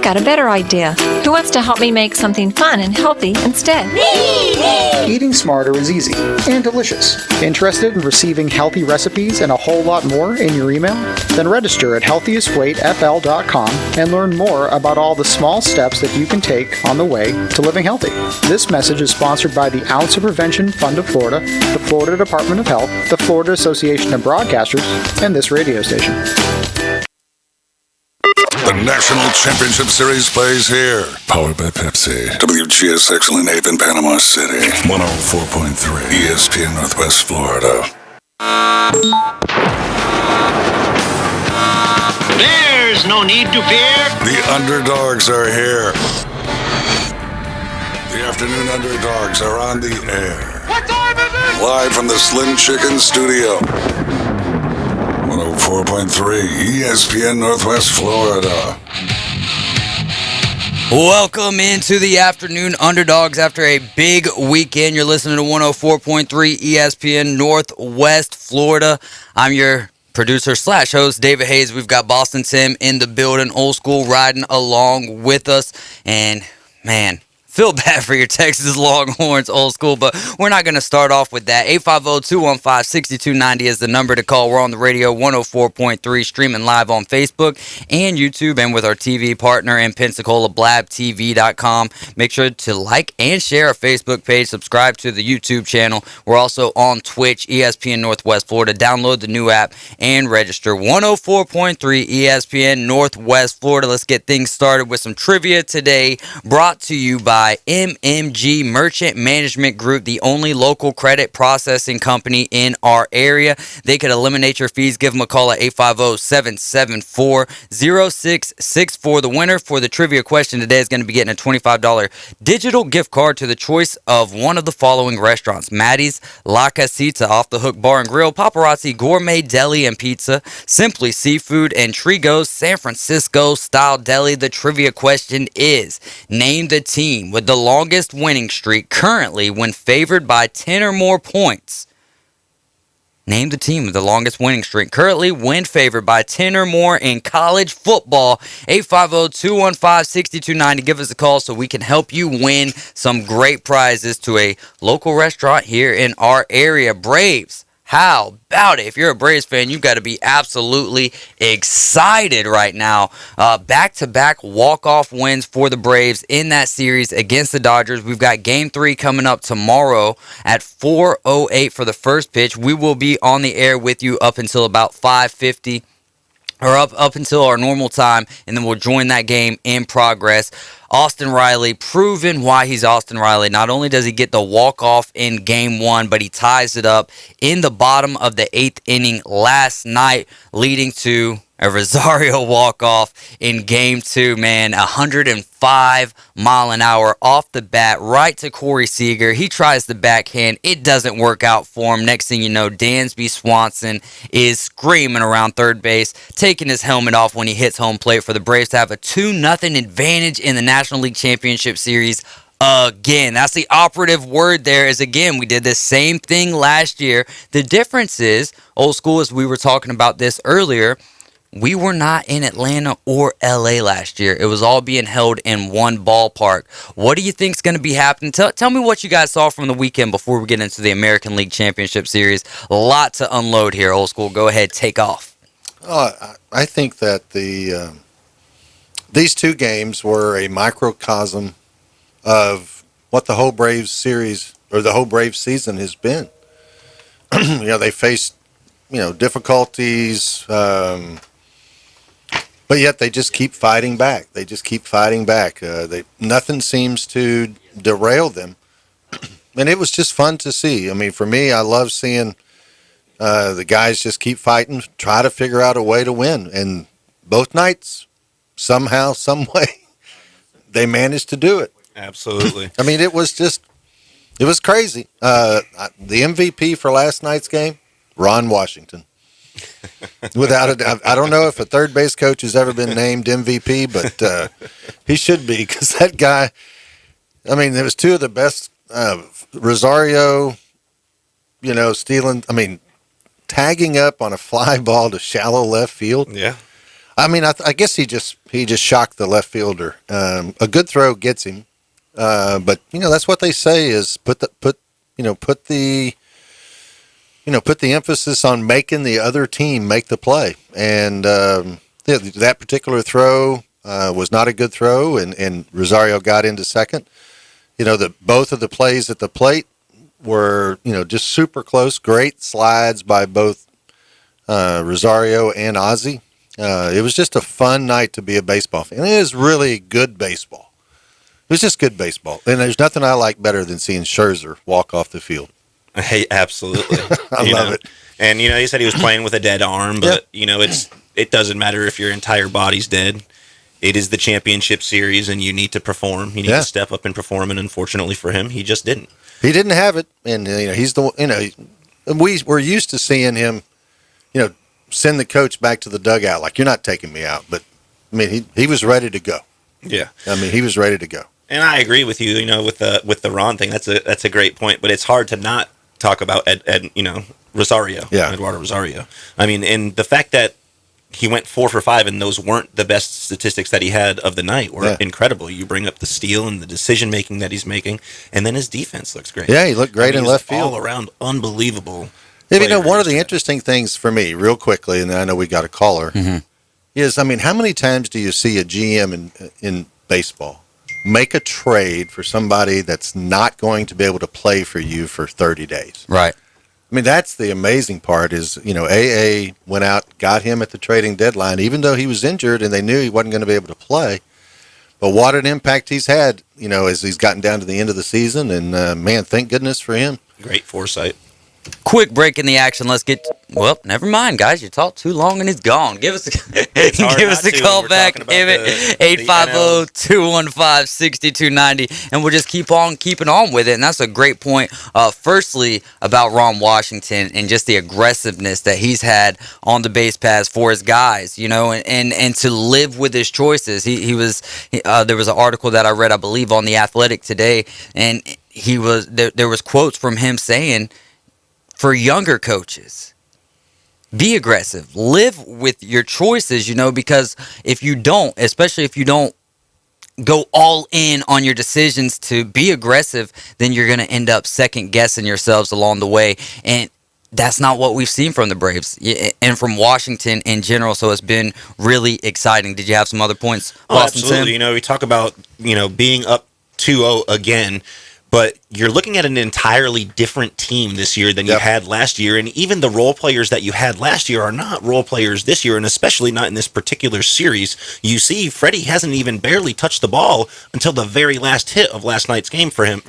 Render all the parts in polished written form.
I've got a better idea. Who wants to help me make something fun and healthy instead? Eating smarter is easy and delicious. Interested in receiving healthy recipes and a whole lot more in your email? Then register at healthiestweightfl.com and learn more about all the small steps that you can take on the way to living healthy. This message is sponsored by the Ounce of Prevention Fund of Florida, the Florida Department of Health, the Florida Association of Broadcasters, and this radio station. The National Championship Series plays here. Powered by Pepsi. WGSX Lynn in Panama City. 104.3 ESPN Northwest Florida. There's no need to fear. The Underdogs are here. The Afternoon Underdogs are on the air. What time is it? Live from the Slim Chicken Studio. 104.3 ESPN Northwest Florida. Welcome into the Afternoon Underdogs after a big weekend. You're listening to 104.3 ESPN Northwest Florida. I'm your producer/host, David Hayes. We've got Boston Tim in the building, old school riding along with us. And, man, feel bad for your Texas Longhorns, old school, but we're not going to start off with that. 850-215-6290 is the number to call. We're on the radio, 104.3, streaming live on Facebook and YouTube, and with our TV partner in Pensacola, blabtv.com. Make sure to like and share our Facebook page. Subscribe to the YouTube channel. We're also on Twitch, ESPN Northwest Florida. Download the new app and register. 104.3 ESPN Northwest Florida. Let's get things started with some trivia today, brought to you by MMG Merchant Management Group, the only local credit processing company in our area. They could eliminate your fees. Give them a call at 850-774-0664. The winner for the trivia question today is going to be getting a $25 digital gift card to the choice of one of the following restaurants: Maddie's La Casita, Off the Hook Bar and Grill, Paparazzi Gourmet Deli and Pizza, Simply Seafood, and Trigo's San Francisco Style Deli. The trivia question is, name the team with the longest winning streak currently when favored by 10 or more points. Name the team with the longest winning streak currently when favored by 10 or more in college football. 850-215-6290. Give us a call so we can help you win some great prizes to a local restaurant here in our area. Braves, how about it? If you're a Braves fan, you've got to be absolutely excited right now. Back-to-back walk-off wins for the Braves in that series against the Dodgers. We've got Game 3 coming up tomorrow at 4:08 for the first pitch. We will be on the air with you up until about 5:50. Or up until our normal time, and then we'll join that game in progress. Austin Riley, proven why he's Austin Riley. Not only does he get the walk-off in Game 1, but he ties it up in the bottom of the 8th inning last night, leading to a Rosario walk-off in Game 2, man. 105 mile an hour off the bat, right to Corey Seager. He tries the backhand. It doesn't work out for him. Next thing you know, Dansby Swanson is screaming around third base, taking his helmet off when he hits home plate for the Braves to have a 2-0 advantage in the National League Championship Series. Again, that's the operative word there, is again, we did the same thing last year. The difference is, old school, as we were talking about this earlier, we were not in Atlanta or LA last year. It was all being held in one ballpark. What do you think is going to be happening? Tell me what you guys saw from the weekend before we get into the American League Championship Series. A lot to unload here, old school. Go ahead, take off. I think that these two games were a microcosm of what the whole Braves series or the whole Braves season has been. They faced difficulties. But yet they just keep fighting back. Nothing seems to derail them. And it was just fun to see. I mean, for me, I love seeing the guys just keep fighting, try to figure out a way to win. And both nights, somehow, some way, they managed to do it. Absolutely. I mean, it was crazy. The MVP for last night's game, Ron Washington. Without a doubt. I don't know if a third base coach has ever been named MVP, but he should be, because that guy, I mean, there was two of the best, Rosario, tagging up on a fly ball to shallow left field. Yeah. I mean, I guess he just shocked the left fielder. A good throw gets him, but that's what they say is put the emphasis on making the other team make the play. And that particular throw was not a good throw, and Rosario got into second. Both of the plays at the plate were just super close. Great slides by both Rosario and Ozzie. It was just a fun night to be a baseball fan. It is really good baseball. It was just good baseball. And there's nothing I like better than seeing Scherzer walk off the field. Hey, absolutely. I love it. And, he said he was playing with a dead arm, but, it doesn't matter if your entire body's dead. It is the championship series, and you need to perform. You need to step up and perform, and unfortunately for him, he just didn't. He didn't have it, and, he's we're used to seeing him, send the coach back to the dugout like, you're not taking me out. But, I mean, he was ready to go. Yeah. I mean, he was ready to go. And I agree with you, with the Ron thing. That's a great point, but it's hard to not talk about Rosario, Eduardo Rosario. I mean, and the fact that he went 4 for 5, and those weren't the best statistics that he had of the night were incredible. You bring up the steal and the decision making that he's making, and then his defense looks great. Yeah, he looked great in left field. All around unbelievable. Yeah, one of the interesting things for me, real quickly, and I know we got a caller, is, I mean, how many times do you see a GM in baseball make a trade for somebody that's not going to be able to play for you for 30 days? Right. I mean, that's the amazing part is, AA went out, got him at the trading deadline, even though he was injured and they knew he wasn't going to be able to play. But what an impact he's had, as he's gotten down to the end of the season. And, man, thank goodness for him. Great foresight. Quick break in the action. Let's get. Well, never mind, guys. You talked too long and he's gone. Give us a call back. 850-215-6290, and we'll just keep on keeping on with it. And that's a great point. Firstly, about Ron Washington and just the aggressiveness that he's had on the base paths for his guys. And to live with his choices. There was an article that I read, I believe, on The Athletic today, and there was quotes from him saying, for younger coaches, be aggressive. Live with your choices, because if you don't, especially if you don't go all in on your decisions to be aggressive, then you're going to end up second guessing yourselves along the way. And that's not what we've seen from the Braves and from Washington in general. So it's been really exciting. Did you have some other points? Boston Absolutely. Tim? We talk about, being up 2-0 again. But you're looking at an entirely different team this year than you had last year. And even the role players that you had last year are not role players this year, and especially not in this particular series. You see, Freddie hasn't even barely touched the ball until the very last hit of last night's game for him,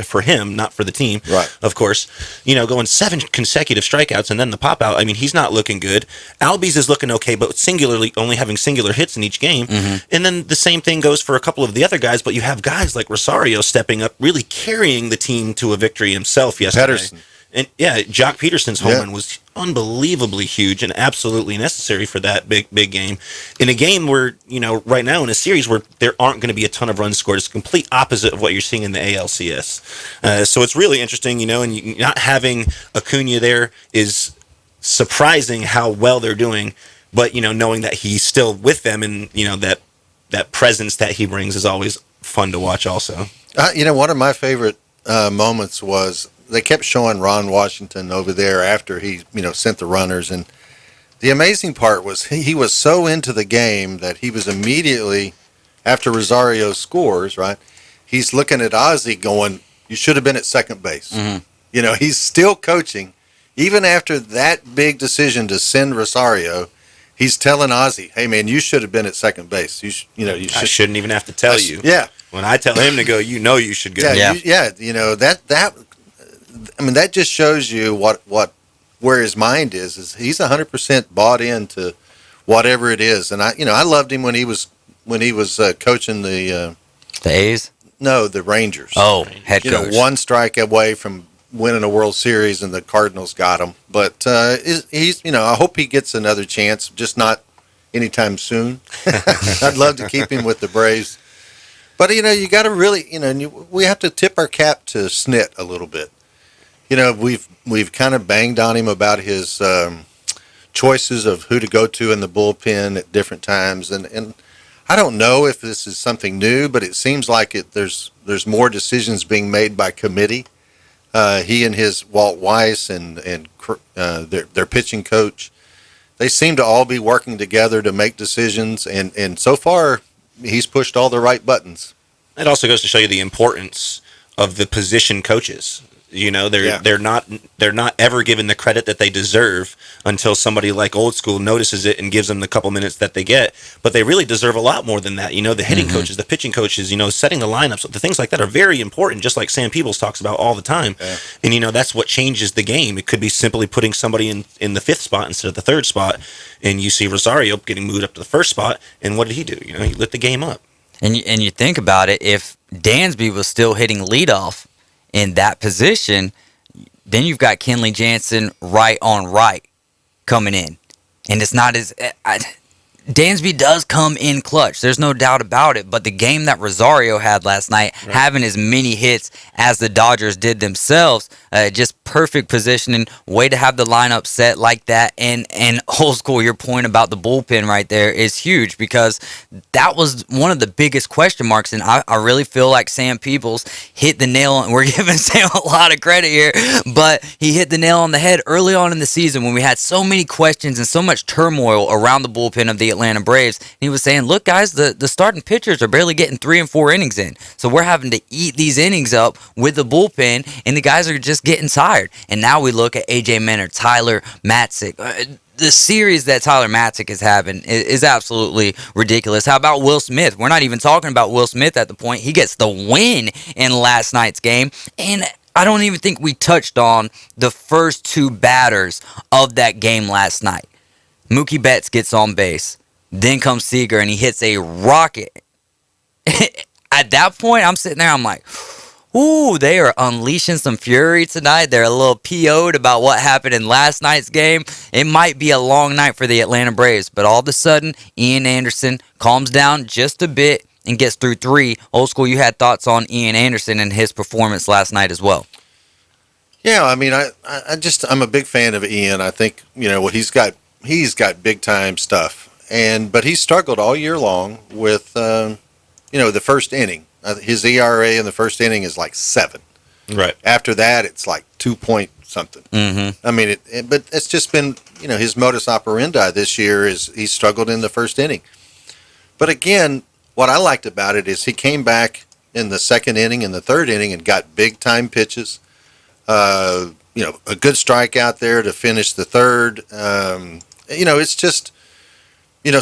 not for the team, right? Of course. Going 7 consecutive strikeouts and then the pop-out. I mean, he's not looking good. Albies is looking okay, but singularly only having singular hits in each game. Mm-hmm. And then the same thing goes for a couple of the other guys, but you have guys like Rosario stepping up, really carrying the team to a victory himself yesterday. Pedersen. And Jock Peterson's home run was unbelievably huge and absolutely necessary for that big game. In a game where, right now in a series where there aren't going to be a ton of runs scored, it's the complete opposite of what you're seeing in the ALCS. So it's really interesting, and not having Acuna there is surprising how well they're doing, but, knowing that he's still with them and, that presence that he brings is always fun to watch also. One of my favorite moments was they kept showing Ron Washington over there after he, sent the runners. And the amazing part was he was so into the game that he was immediately, after Rosario scores, right, he's looking at Ozzie going, you should have been at second base. Mm-hmm. He's still coaching. Even after that big decision to send Rosario, he's telling Ozzie, hey, man, you should have been at second base. You I shouldn't even have to tell you. Yeah. When I tell him to go, you should go. That just shows you where his mind is he's 100% bought into whatever it is. And I loved him when he was coaching the A's. No, the Rangers. Oh, head coach. One strike away from winning a World Series, and the Cardinals got him. But he's I hope he gets another chance, just not anytime soon. I'd love to keep him with the Braves. But, you got to really, we have to tip our cap to Snit a little bit. We've kind of banged on him about his choices of who to go to in the bullpen at different times, and I don't know if this is something new, but it seems like there's more decisions being made by committee. He and his Walt Weiss and their pitching coach, they seem to all be working together to make decisions, and so far he's pushed all the right buttons. It also goes to show you the importance of the position coaches. They're not ever given the credit that they deserve until somebody like Old School notices it and gives them the couple minutes that they get. But they really deserve a lot more than that. The hitting coaches, the pitching coaches, setting the lineups, the things like that are very important, just like Sam Peebles talks about all the time. Yeah. And that's what changes the game. It could be simply putting somebody in the 5th spot instead of the 3rd spot, and you see Rosario getting moved up to the 1st spot. And what did he do? He lit the game up. And you think about it, if Dansby was still hitting leadoff in that position, then you've got Kenley Jansen right on right coming in. And it's not as... Dansby does come in clutch. There's no doubt about it. But the game that Rosario had last night, right, having as many hits as the Dodgers did themselves, just perfect positioning, way to have the lineup set like that. And Old School, your point about the bullpen right there is huge, because that was one of the biggest question marks. And I really feel like Sam Peebles hit the nail, and we're giving Sam a lot of credit here, but he hit the nail on the head early on in the season when we had so many questions and so much turmoil around the bullpen of the Atlanta Braves. And he was saying, look, guys, the starting pitchers are barely getting 3 and 4 innings in. So we're having to eat these innings up with the bullpen, and the guys are just getting tired. And now we look at A.J. Minter, Tyler Matzik. The series that Tyler Matzik is having is absolutely ridiculous. How about Will Smith? We're not even talking about Will Smith at the point. He gets the win in last night's game. And I don't even think we touched on the first 2 batters of that game last night. Mookie Betts gets on base. Then comes Seager, and he hits a rocket. At that point, I'm sitting there, I'm like, ooh, they are unleashing some fury tonight. They're a little PO'd about what happened in last night's game. It might be a long night for the Atlanta Braves, but all of a sudden, Ian Anderson calms down just a bit and gets through 3. Old School, you had thoughts on Ian Anderson and his performance last night as well. Yeah, I mean, I'm a big fan of Ian. I think, what he's got big time stuff. But he struggled all year long with, the first inning. His ERA in the first inning is like 7. Right. After that, it's like 2 point something. Mm-hmm. I mean, but it's just been, his modus operandi this year is he struggled in the first inning. But again, what I liked about it is he came back in the 2nd inning and the 3rd inning and got big time pitches. A good strikeout there to finish the 3rd. It's just...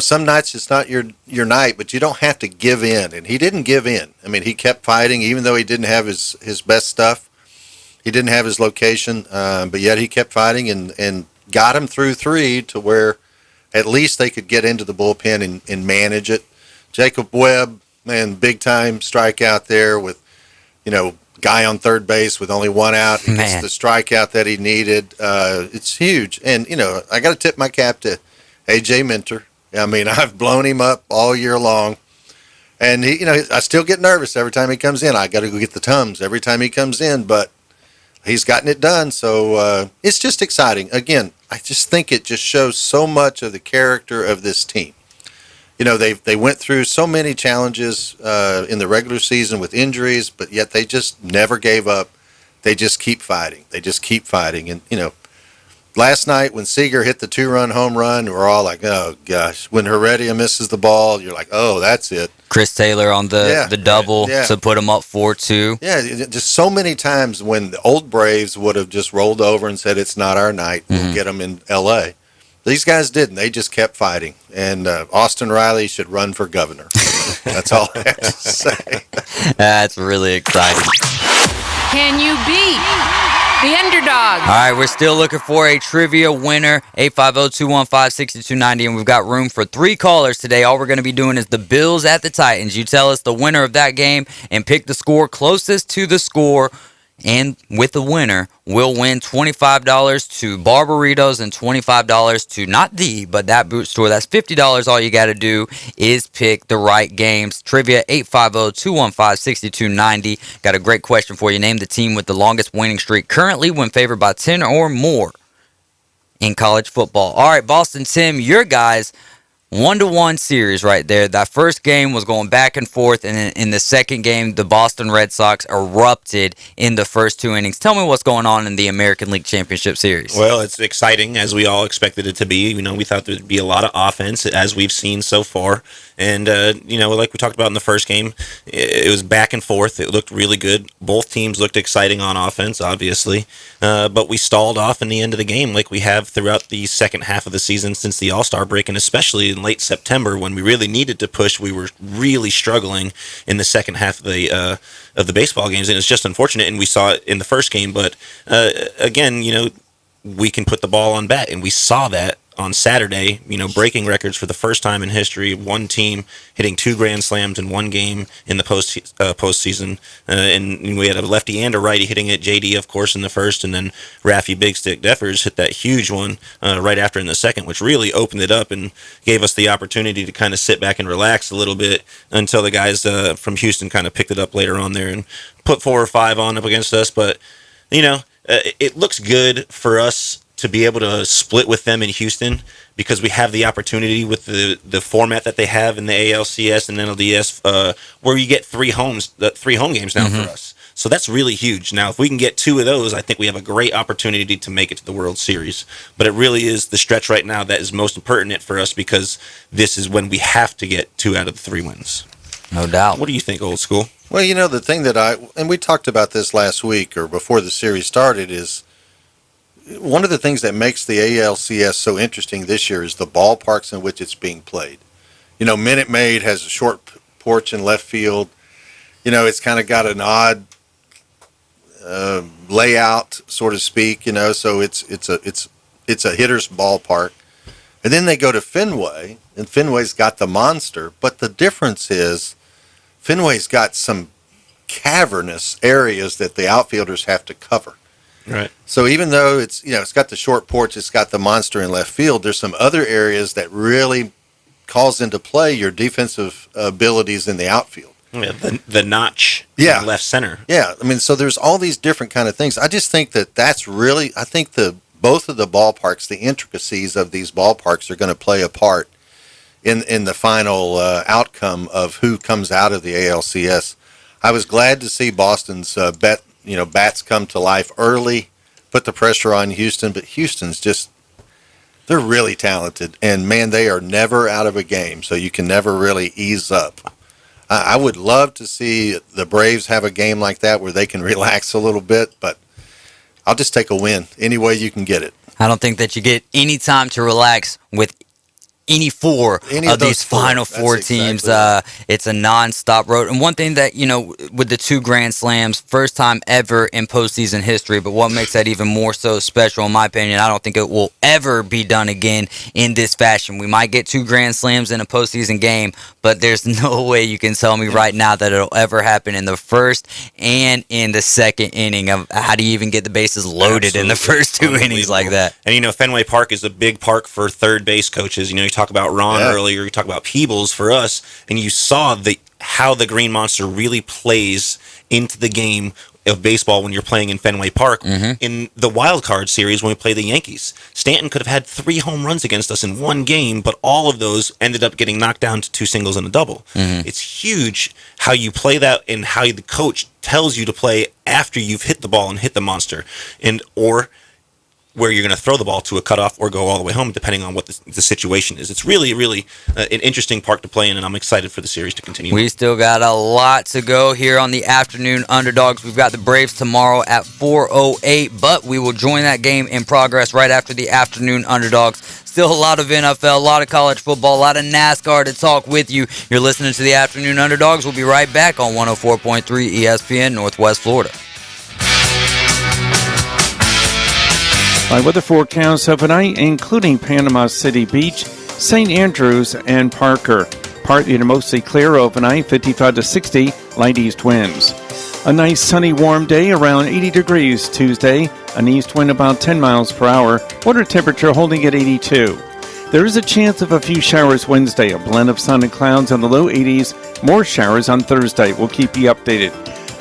some nights it's not your night, but you don't have to give in. And he didn't give in. I mean, he kept fighting, even though he didn't have his best stuff. He didn't have his location, but yet he kept fighting and got him through 3 to where at least they could get into the bullpen and manage it. Jacob Webb, man, big-time strikeout there with, guy on 3rd base with only 1 out. He gets the strikeout that he needed. It's huge. And, I got to tip my cap to A.J. Minter. I mean, I've blown him up all year long. And, I still get nervous every time he comes in. I got to go get the Tums every time he comes in, but he's gotten it done. So it's just exciting. Again, I just think it just shows so much of the character of this team. They went through so many challenges in the regular season with injuries, but yet they just never gave up. They just keep fighting. And, last night when Seager hit the 2-run home run, we're all like, oh, gosh. When Heredia misses the ball, you're like, oh, that's it. Chris Taylor on the double to put him up 4-2. Yeah, just so many times when the old Braves would have just rolled over and said, it's not our night, we'll get them in L.A. These guys didn't. They just kept fighting. And Austin Riley should run for governor. That's all I have to say. That's really exciting. Can you beat the Underdogs? All right, we're still looking for a trivia winner, 850-215-6290, and we've got room for 3 callers today. All we're going to be doing is the Bills at the Titans. You tell us the winner of that game and pick the score closest to the score. And with the winner, we'll win $25 to Barbaritos and $25 to but that boot store. That's $50. All you got to do is pick the right games. Trivia 850-215-6290. Got a great question for you. Name the team with the longest winning streak currently when favored by 10 or more in college football. All right, Boston Tim, your guys' 1-1 series right there. That first game was going back and forth, and in the second game, the Boston Red Sox erupted in the first 2 innings. Tell me what's going on in the American League Championship Series. Well, it's exciting, as we all expected it to be. We thought there'd be a lot of offense, as we've seen so far. And, like we talked about in the first game, it was back and forth. It looked really good. Both teams looked exciting on offense, obviously. But we stalled off in the end of the game like we have throughout the second half of the season since the All-Star break, and especially in late September when we really needed to push. We were really struggling in the second half of the baseball games, and it's just unfortunate, and we saw it in the first game. But, again, we can put the ball on bat, and we saw that on Saturday, breaking records for the first time in history. One team hitting 2 grand slams in one game in the postseason. And we had a lefty and a righty hitting it. JD, of course, in the first, and then Raffy Big Stick Defers hit that huge one right after in the second, which really opened it up and gave us the opportunity to kind of sit back and relax a little bit until the guys from Houston kind of picked it up later on there and put 4 or 5 on up against us. But, it looks good for us to be able to split with them in Houston because we have the opportunity with the format that they have in the ALCS and NLDS where you get 3 home games now for us. So that's really huge. Now, if we can get 2 of those, I think we have a great opportunity to make it to the World Series. But it really is the stretch right now that is most pertinent for us because this is when we have to get 2 out of the 3 wins. No doubt. What do you think, Old School? Well, the thing that and we talked about this last week or before the series started is one of the things that makes the ALCS so interesting this year is the ballparks in which it's being played. Minute Maid has a short porch in left field. It's kind of got an odd layout, so to speak. So it's a hitter's ballpark. And then they go to Fenway, and Fenway's got the monster. But the difference is Fenway's got some cavernous areas that the outfielders have to cover. Right. So even though it's got the short porch, it's got the monster in left field, there's some other areas that really calls into play your defensive abilities in the outfield. Yeah, the notch in left center. Yeah, so there's all these different kind of things. I just think that's really, I think both of the ballparks, the intricacies of these ballparks are going to play a part in the final outcome of who comes out of the ALCS. I was glad to see Boston's bats come to life early, put the pressure on Houston, but Houston's they're really talented, and man, they are never out of a game, so you can never really ease up. I would love to see the Braves have a game like that where they can relax a little bit, but I'll just take a win any way you can get it. I don't think that you get any time to relax with any of these final 4 teams. Exactly. It's a non-stop road. And one thing that, with the 2 Grand Slams, first time ever in postseason history, but what makes that even more so special, in my opinion, I don't think it will ever be done again in this fashion. We might get 2 Grand Slams in a postseason game, but there's no way you can tell me right now that it'll ever happen in the first and in the second inning. Of how do you even get the bases loaded in the first 2 innings like that? And, Fenway Park is a big park for third base coaches. You talk about Ron earlier, you talk about Peebles for us, and you saw how the Green Monster really plays into the game of baseball when you're playing in Fenway Park. In the wild card series when we play the Yankees, Stanton could have had 3 home runs against us in one game, but all of those ended up getting knocked down to 2 singles and a double. It's huge how you play that and how the coach tells you to play after you've hit the ball and hit the monster, or where you're going to throw the ball to a cutoff or go all the way home, depending on what the situation is. It's really, really an interesting park to play in, and I'm excited for the series to continue. We still got a lot to go here on the Afternoon Underdogs. We've got the Braves tomorrow at 4:08, but we will join that game in progress right after the Afternoon Underdogs. Still a lot of NFL, a lot of college football, a lot of NASCAR to talk with you. You're listening to the Afternoon Underdogs. We'll be right back on 104.3 ESPN Northwest Florida. By weather forecasts overnight, including Panama City Beach, St. Andrews, and Parker. Partly to mostly clear overnight, 55 to 60, light east winds. A nice sunny warm day, around 80 degrees Tuesday, an east wind about 10 miles per hour, water temperature holding at 82. There is a chance of a few showers Wednesday, a blend of sun and clouds in the low 80s, more showers on Thursday. We'll keep you updated.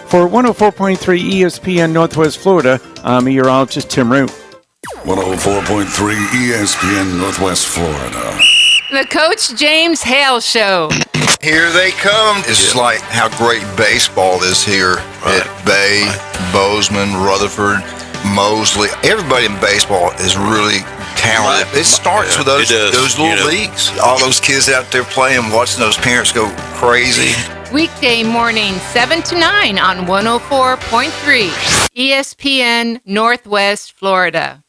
For 104.3 ESPN Northwest Florida, I'm meteorologist Tim Root. 104.3 ESPN Northwest Florida. The Coach James Hale Show. Here they come. It's just like how great baseball is here at Bay, Bozeman, Rutherford, Mosley. Everybody in baseball is really talented. It starts with those little leagues. All those kids out there playing, watching those parents go crazy. Weekday morning, 7 to 9 on 104.3 ESPN Northwest Florida.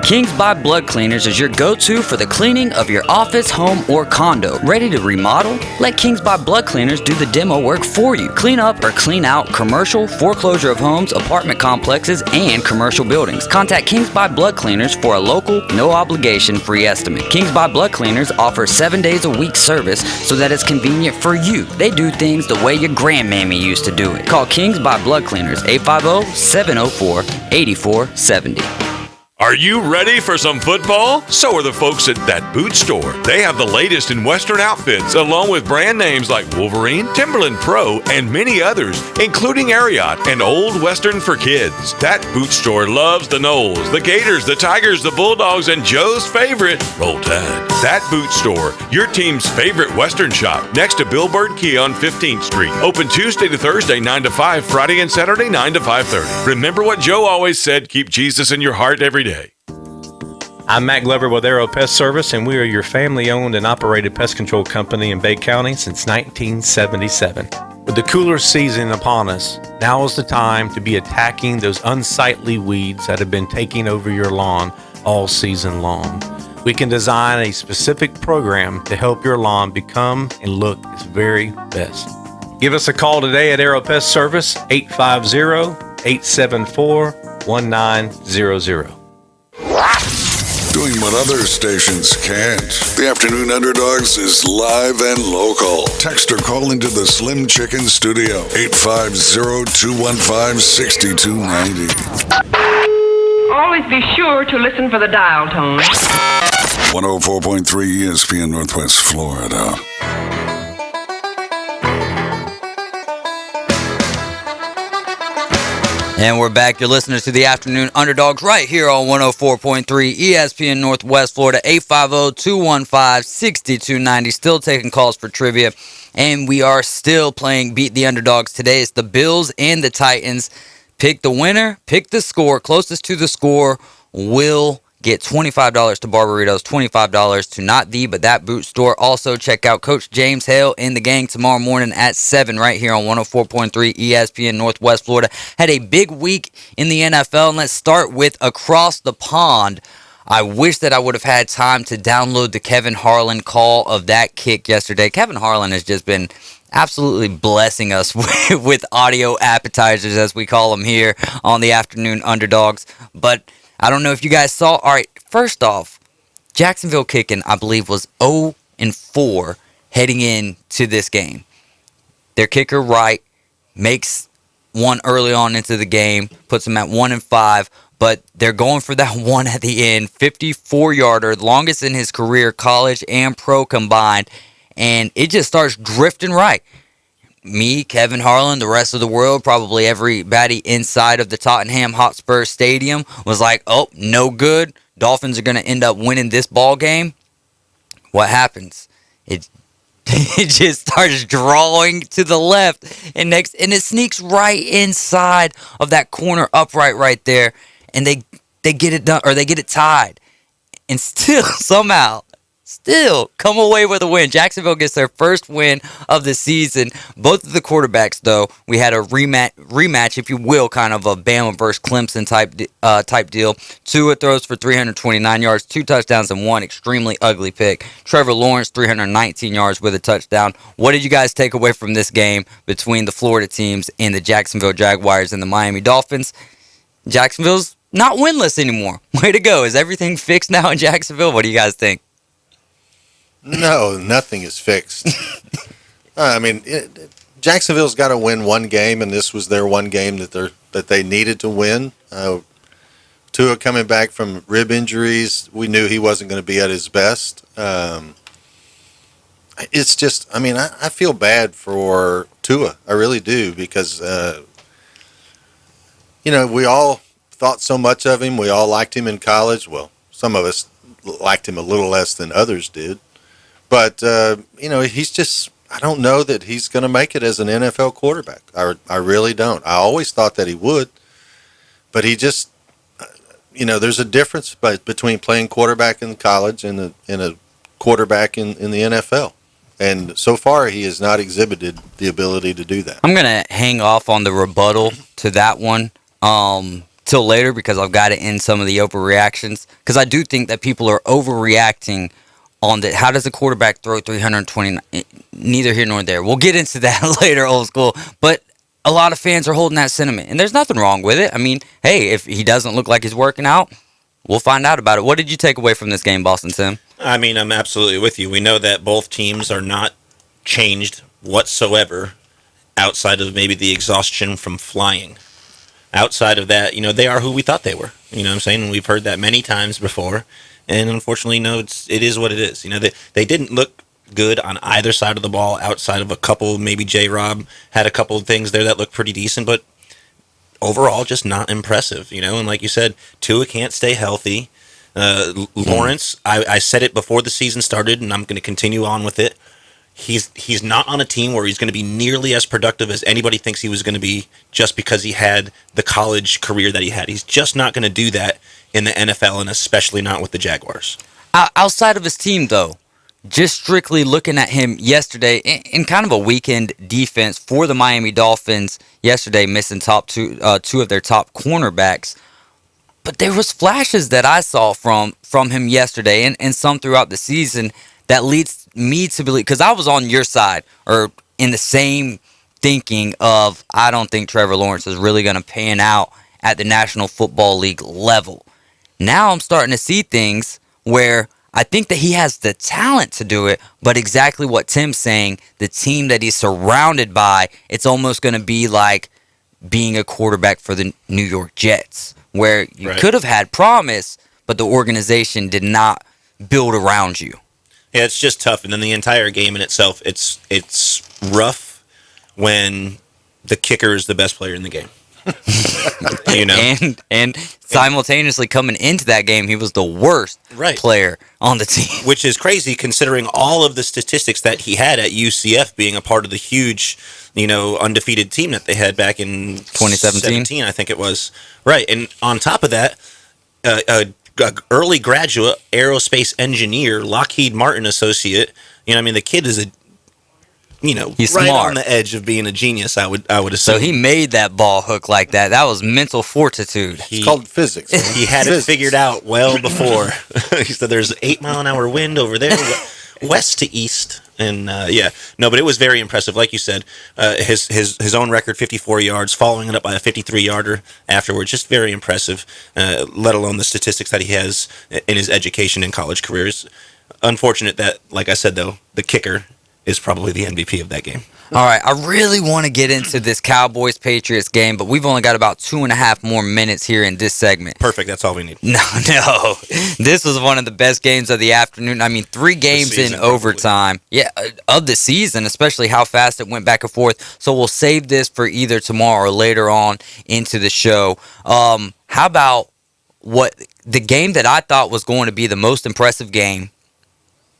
Kings by Blood Cleaners is your go-to for the cleaning of your office, home, or condo. Ready to remodel? Let Kings by Blood Cleaners do the demo work for you. Clean up or clean out commercial, foreclosure of homes, apartment complexes, and commercial buildings. Contact Kings by Blood Cleaners for a local, no-obligation free estimate. Kings by Blood Cleaners offers 7 days a week service so that it's convenient for you. They do things the way your grandmammy used to do it. Call Kings by Blood Cleaners, 850-704-8470. Are you ready for some football? So are the folks at That Boot Store. They have the latest in Western outfits, along with brand names like Wolverine, Timberland Pro, and many others, including Ariat and Old Western for kids. That Boot Store loves the Noles, the Gators, the Tigers, the Bulldogs, and Joe's favorite, Roll Tide. That Boot Store, your team's favorite Western shop, next to Billboard Kia on 15th Street. Open Tuesday to Thursday, 9 to 5, Friday and Saturday, 9 to 5:30. Remember what Joe always said, keep Jesus in your heart every day. I'm Matt Glover with Aero Pest Service, and we are your family-owned and operated pest control company in Bay County since 1977. With the cooler season upon us, now is the time to be attacking those unsightly weeds that have been taking over your lawn all season long. We can design a specific program to help your lawn become and look its very best. Give us a call today at Aero Pest Service, 850-874-1900. Doing what other stations can't. The Afternoon Underdogs is live and local. Text or call into the Slim Chicken Studio, 850-215-6290. Always be sure to listen for the dial tone. 104.3 ESPN Northwest Florida. And we're back. You're listening to the Afternoon Underdogs right here on 104.3 ESPN Northwest Florida, 850-215-6290. Still taking calls for trivia. And we are still playing Beat the Underdogs today. It's the Bills and the Titans. Pick the winner, pick the score. Closest to the score will get $25 to Barbaritos, $25 to not the, but that boot store. Also, check out Coach James Hale and the gang tomorrow morning at 7 right here on 104.3 ESPN Northwest Florida. Had a big week in the NFL, and let's start with across the pond. I wish that I would have had time to download the Kevin Harlan call of that kick yesterday. Kevin Harlan has just been absolutely blessing us with audio appetizers, as we call them here on the Afternoon Underdogs. But I don't know if you guys saw. All right, first off, Jacksonville kicking, I believe, was 0-4 heading into this game. Their kicker, Wright, makes one early on into the game, puts them at 1-5, but they're going for that one at the end, 54-yarder, longest in his career, college and pro combined, and it just starts drifting right. Me, Kevin Harlan, the rest of the world, probably everybody inside of the Tottenham Hotspur Stadium was like, oh, no good. Dolphins are going to end up winning this ball game. What happens? It just starts drawing to the left, and it sneaks right inside of that corner upright right there, and they get it done, or they get it tied, and still somehow come away with a win. Jacksonville gets their first win of the season. Both of the quarterbacks, though, we had a rematch, if you will, kind of a Bama versus Clemson type deal. Tua throws for 329 yards, 2 touchdowns, and 1 extremely ugly pick. Trevor Lawrence, 319 yards with a touchdown. What did you guys take away from this game between the Florida teams and the Jacksonville Jaguars and the Miami Dolphins? Jacksonville's not winless anymore. Way to go. Is everything fixed now in Jacksonville? What do you guys think? No, nothing is fixed. Jacksonville's got to win one game, and this was their one game that they needed to win. Tua coming back from rib injuries, we knew he wasn't going to be at his best. It's just, I feel bad for Tua. I really do, because, we all thought so much of him. We all liked him in college. Well, some of us liked him a little less than others did. But, he's just, I don't know that he's going to make it as an NFL quarterback. I really don't. I always thought that he would. But he just, there's a difference between playing quarterback in college and a quarterback in the NFL. And so far, he has not exhibited the ability to do that. I'm going to hang off on the rebuttal to that one till later because I've got to end some of the overreactions. Because I do think that people are overreacting on that. How does a quarterback throw 320? Neither here nor there. We'll get into that later, old school. But a lot of fans are holding that sentiment. And there's nothing wrong with it. I mean, hey, if he doesn't look like he's working out, we'll find out about it. What did you take away from this game, Boston Tim? I mean, I'm absolutely with you. We know that both teams are not changed whatsoever outside of maybe the exhaustion from flying. Outside of that, they are who we thought they were. You know what I'm saying? We've heard that many times before. And unfortunately, it is what it is. They didn't look good on either side of the ball outside of a couple. Maybe J-Rob had a couple of things there that looked pretty decent, but overall, just not impressive. And like you said, Tua can't stay healthy. Lawrence, I said it before the season started, and I'm going to continue on with it. He's not on a team where he's going to be nearly as productive as anybody thinks he was going to be just because he had the college career that he had. He's just not going to do that in the NFL, and especially not with the Jaguars. Outside of his team, though, just strictly looking at him yesterday in kind of a weekend defense for the Miami Dolphins yesterday, missing two of their top cornerbacks. But there was flashes that I saw from him yesterday and some throughout the season that leads me to believe, because I was on your side or in the same thinking of I don't think Trevor Lawrence is really going to pan out at the National Football League level. Now I'm starting to see things where I think that he has the talent to do it, but exactly what Tim's saying, the team that he's surrounded by, it's almost going to be like being a quarterback for the New York Jets, where you could have had promise, but the organization did not build around you. Yeah, it's just tough. And then the entire game in itself, it's rough when the kicker is the best player in the game. And simultaneously coming into that game, he was the worst player on the team. Which is crazy considering all of the statistics that he had at UCF being a part of the huge, undefeated team that they had back in 2017, I think it was. Right. And on top of that, early graduate aerospace engineer, Lockheed Martin associate. The kid is he's right smart. On the edge of being a genius. I would assume. So he made that ball hook like that. That was mental fortitude. It's called physics. He had it figured out well before. He said there's 8-mile-an-hour wind over there, west to east. And but it was very impressive. Like you said, his own record, 54 yards, following it up by a 53-yarder afterwards. Just very impressive, let alone the statistics that he has in his education and college careers. Unfortunate that, like I said, though, the kicker is probably the MVP of that game. All right, I really want to get into this Cowboys-Patriots game, but we've only got about 2.5 more minutes here in this segment. Perfect, that's all we need. No. This was one of the best games of the afternoon. I mean, 3 games in overtime. Probably. Yeah, of the season, especially how fast it went back and forth. So we'll save this for either tomorrow or later on into the show. How about what the game that I thought was going to be the most impressive game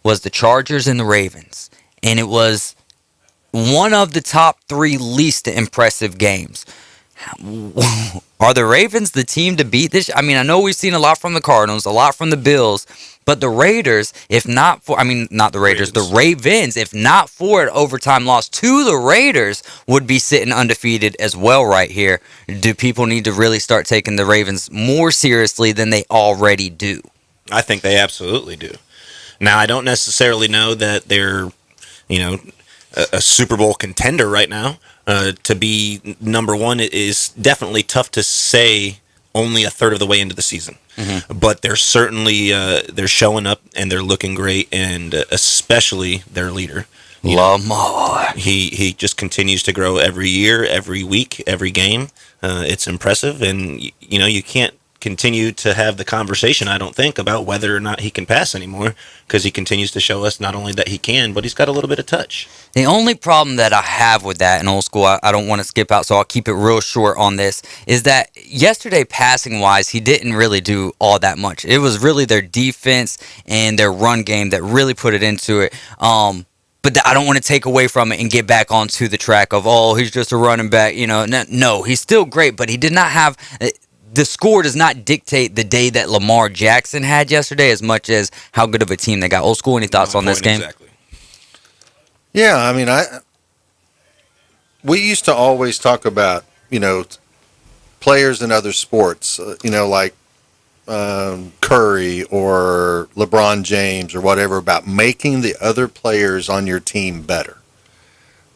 was the Chargers and the Ravens. And it was one of the top 3 least impressive games. Are the Ravens the team to beat this? I mean, I know we've seen a lot from the Cardinals, a lot from the Bills, but the Raiders, the Ravens, if not for an overtime loss to the Raiders, would be sitting undefeated as well right here. Do people need to really start taking the Ravens more seriously than they already do? I think they absolutely do. Now, I don't necessarily know that they're a Super Bowl contender right now. To be number one is definitely tough to say only a third of the way into the season. Mm-hmm. But they're certainly they're showing up and they're looking great, and especially their leader. Lamar. He just continues to grow every year, every week, every game. It's impressive, and you can't continue to have the conversation, I don't think, about whether or not he can pass anymore, because he continues to show us not only that he can, but he's got a little bit of touch. The only problem that I have with that in old school, I don't want to skip out, so I'll keep it real short on this, is that yesterday, passing-wise, he didn't really do all that much. It was really their defense and their run game that really put it into it. But I don't want to take away from it and get back onto the track of, oh, he's just a running back. No, he's still great, but he did not have... The score does not dictate the day that Lamar Jackson had yesterday as much as how good of a team they got. Old school, any thoughts on this game? Exactly. Yeah, I mean, we used to always talk about, players in other sports, like Curry or LeBron James or whatever, about making the other players on your team better.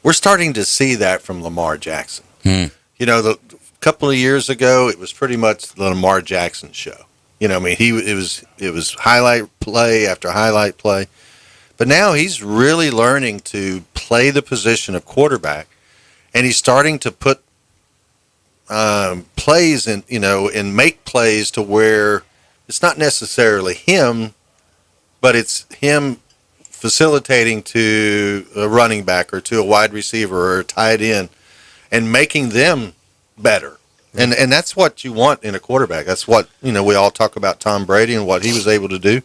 We're starting to see that from Lamar Jackson. The couple of years ago, it was pretty much the Lamar Jackson show. It was highlight play after highlight play. But now he's really learning to play the position of quarterback, and he's starting to put plays in, and make plays to where it's not necessarily him, but it's him facilitating to a running back or to a wide receiver or a tight end and making them better. And that's what you want in a quarterback. That's what, we all talk about Tom Brady and what he was able to do.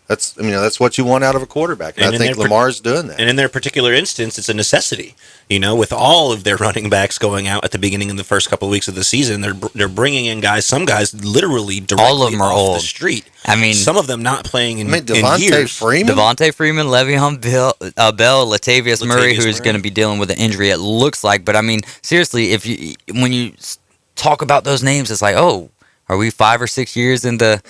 That's what you want out of a quarterback. And I think Lamar's doing that. And in their particular instance, it's a necessity. With all of their running backs going out at the beginning of the first couple of weeks of the season, they're bringing in guys. Some guys literally directly all of them are off old. The street. I mean, some of them not playing in years. Devontae Freeman, Le'Veon Bell, Latavius Murray, who's going to be dealing with an injury. It looks like, but I mean, seriously, when you talk about those names, it's like, oh, are we 5 or 6 years in the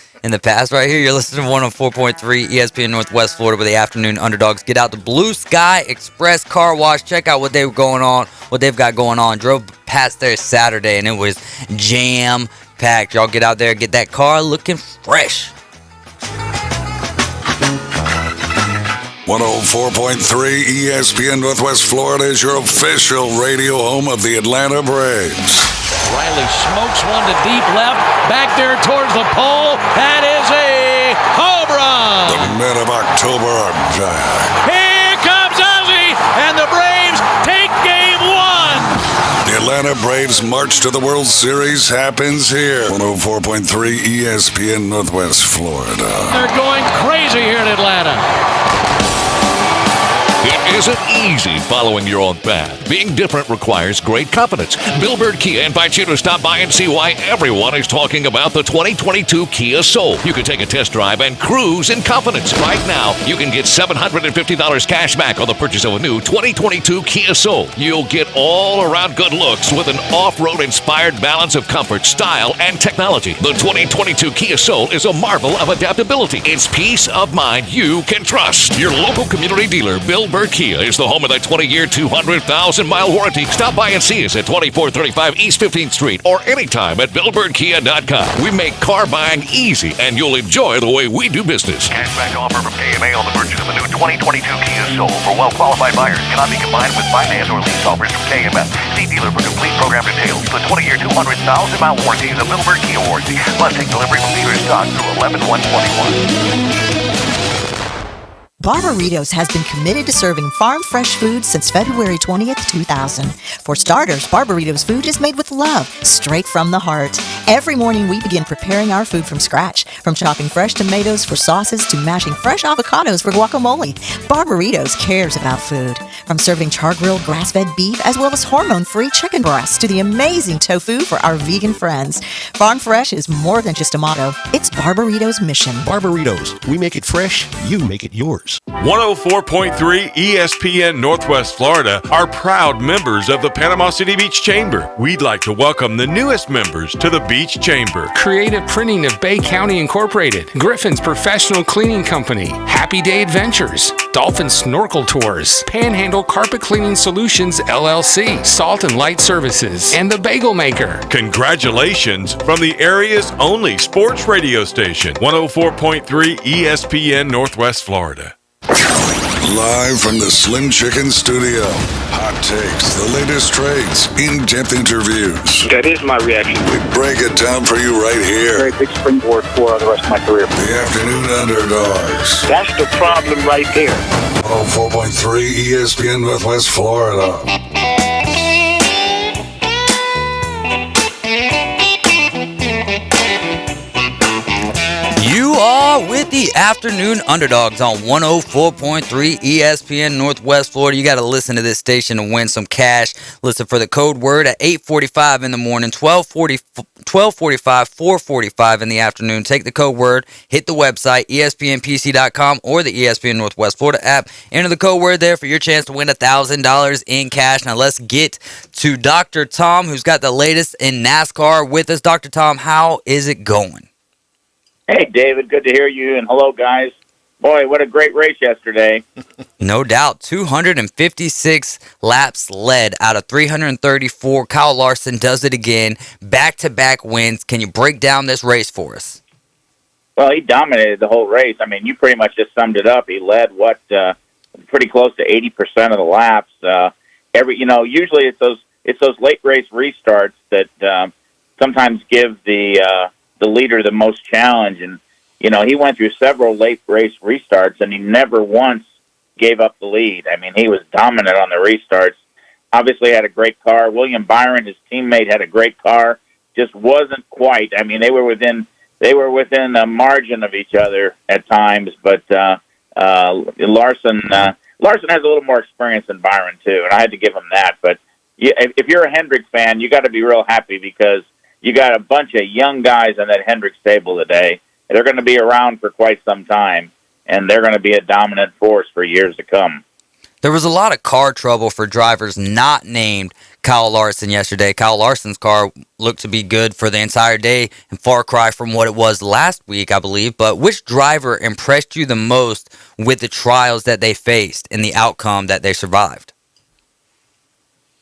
past right here? You're listening to 104.3 ESPN Northwest Florida with the Afternoon Underdogs. Get out to Blue Sky Express Car Wash. Check out what they've got going on. Drove past there Saturday and it was jam packed. Y'all get out there, get that car looking fresh. 104.3 ESPN Northwest Florida is your official radio home of the Atlanta Braves. Riley smokes one to deep left, back there towards the pole. That is a home run. The men of October are giant. Here comes Ozzie, and the Braves take game one. The Atlanta Braves march to the World Series happens here. 104.3 ESPN Northwest Florida. They're going crazy here in Atlanta. It isn't easy following your own path. Being different requires great confidence. Bill Bird Kia invites you to stop by and see why everyone is talking about the 2022 Kia Soul. You can take a test drive and cruise in confidence. Right now, you can get $750 cash back on the purchase of a new 2022 Kia Soul. You'll get all-around good looks with an off-road inspired balance of comfort, style, and technology. The 2022 Kia Soul is a marvel of adaptability. It's peace of mind you can trust. Your local community dealer, Bill Bird Kia, is the home of that 20-year, 200,000-mile warranty. Stop by and see us at 2435 East 15th Street or anytime at BillBirdKia.com. We make car buying easy, and you'll enjoy the way we do business. Cashback offer from KMA on the purchase of a new 2022 Kia Soul for well-qualified buyers. Cannot be combined with finance or lease offers from KMS. See dealer for complete program details. The 20-year, 200,000-mile warranty is a Bill Bird Kia warranty. Must take delivery from dealer stock through 11/1/21. Barbaritos has been committed to serving farm fresh food since February 20th, 2000. For starters, Barbaritos food is made with love, straight from the heart. Every morning we begin preparing our food from scratch, from chopping fresh tomatoes for sauces to mashing fresh avocados for guacamole. Barbaritos cares about food. From serving char-grilled grass-fed beef as well as hormone-free chicken breasts to the amazing tofu for our vegan friends. Farm fresh is more than just a motto. It's Barbaritos' mission. Barbaritos. We make it fresh. You make it yours. 104.3 ESPN Northwest Florida are proud members of the Panama City Beach Chamber. We'd like to welcome the newest members to the Beach Chamber. Creative Printing of Bay County Incorporated, Griffin's Professional Cleaning Company, Happy Day Adventures, Dolphin Snorkel Tours, Panhandle Carpet Cleaning Solutions LLC, Salt and Light Services, and the Bagel Maker. Congratulations from the area's only sports radio station, 104.3 ESPN Northwest Florida. Live from the Slim Chicken Studio. Hot takes, the latest trades, in-depth interviews. That is my reaction. We break it down for you right here. Very big springboard for the rest of my career. The Afternoon Underdogs. That's the problem right there. 104.3 ESPN Northwest Florida. You are with the Afternoon Underdogs on 104.3 ESPN Northwest Florida. You got to listen to this station to win some cash. Listen for the code word at 8:45 in the morning, 12:45, 4:45 in the afternoon. Take the code word, hit the website, ESPNPC.com or the ESPN Northwest Florida app. Enter the code word there for your chance to win $1,000 in cash. Now let's get to Dr. Tom, who's got the latest in NASCAR with us. Dr. Tom, how is it going? Hey, David, good to hear you, and hello, guys. Boy, what a great race yesterday. No doubt. 256 laps led out of 334. Kyle Larson does it again. Back-to-back wins. Can you break down this race for us? Well, he dominated the whole race. I mean, you pretty much just summed it up. He led, pretty close to 80% of the laps. Usually it's those late race restarts that sometimes give the leader the most challenge, and he went through several late race restarts and he never once gave up the lead. I mean, he was dominant on the restarts. Obviously had a great car. William Byron, his teammate, had a great car, just wasn't quite. I mean, they were within a margin of each other at times, but Larson has a little more experience than Byron too, and I had to give him that. But if you're a Hendrick fan, you got to be real happy because you got a bunch of young guys in that Hendrick stable today. They're going to be around for quite some time, and they're going to be a dominant force for years to come. There was a lot of car trouble for drivers not named Kyle Larson yesterday. Kyle Larson's car looked to be good for the entire day and far cry from what it was last week, I believe. But which driver impressed you the most with the trials that they faced and the outcome that they survived?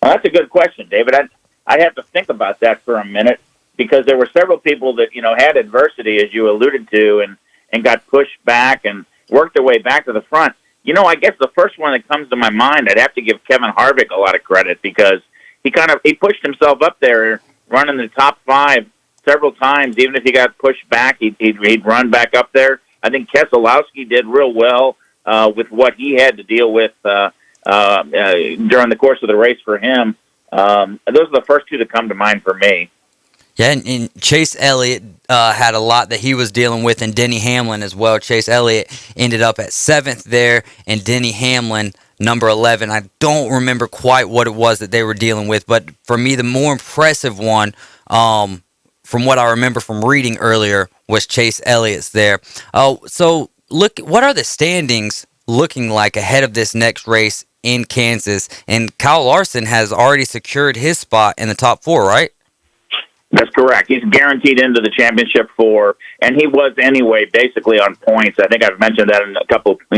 Well, that's a good question, David. I'd have to think about that for a minute, because there were several people that, had adversity, as you alluded to, and got pushed back and worked their way back to the front. I guess the first one that comes to my mind, I'd have to give Kevin Harvick a lot of credit, because he pushed himself up there, running the top five several times. Even if he got pushed back, he'd run back up there. I think Keselowski did real well with what he had to deal with during the course of the race for him. Those are the first two that come to mind for me. Yeah, and Chase Elliott had a lot that he was dealing with, and Denny Hamlin as well. Chase Elliott ended up at 7th there, and Denny Hamlin, number 11. I don't remember quite what it was that they were dealing with, but for me, the more impressive one, from what I remember from reading earlier, was Chase Elliott's there. So look, what are the standings looking like ahead of this next race in Kansas? And Kyle Larson has already secured his spot in the top 4, right? That's correct. He's guaranteed into the championship 4, and he was anyway basically on points. I think I've mentioned that in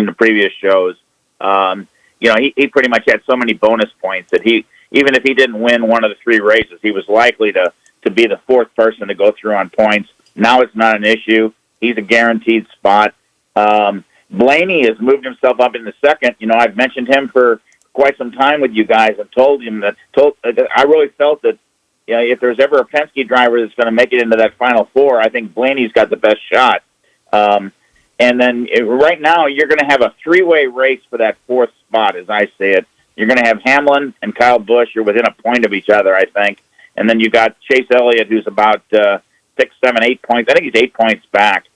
the previous shows. He pretty much had so many bonus points that even if he didn't win one of the 3 races, he was likely to be the 4th person to go through on points. Now it's not an issue. He's a guaranteed spot. Blaney has moved himself up in the 2nd. I've mentioned him for quite some time with you guys and told him that I really felt that if there's ever a Penske driver that's going to make it into that final 4, I think Blaney's got the best shot. And then right now, you're going to have a 3-way race for that 4th spot, as I see it. You're going to have Hamlin and Kyle Busch. You're within a point of each other, I think. And then you got Chase Elliott, who's about 6, 7, 8 points. I think he's 8 points back.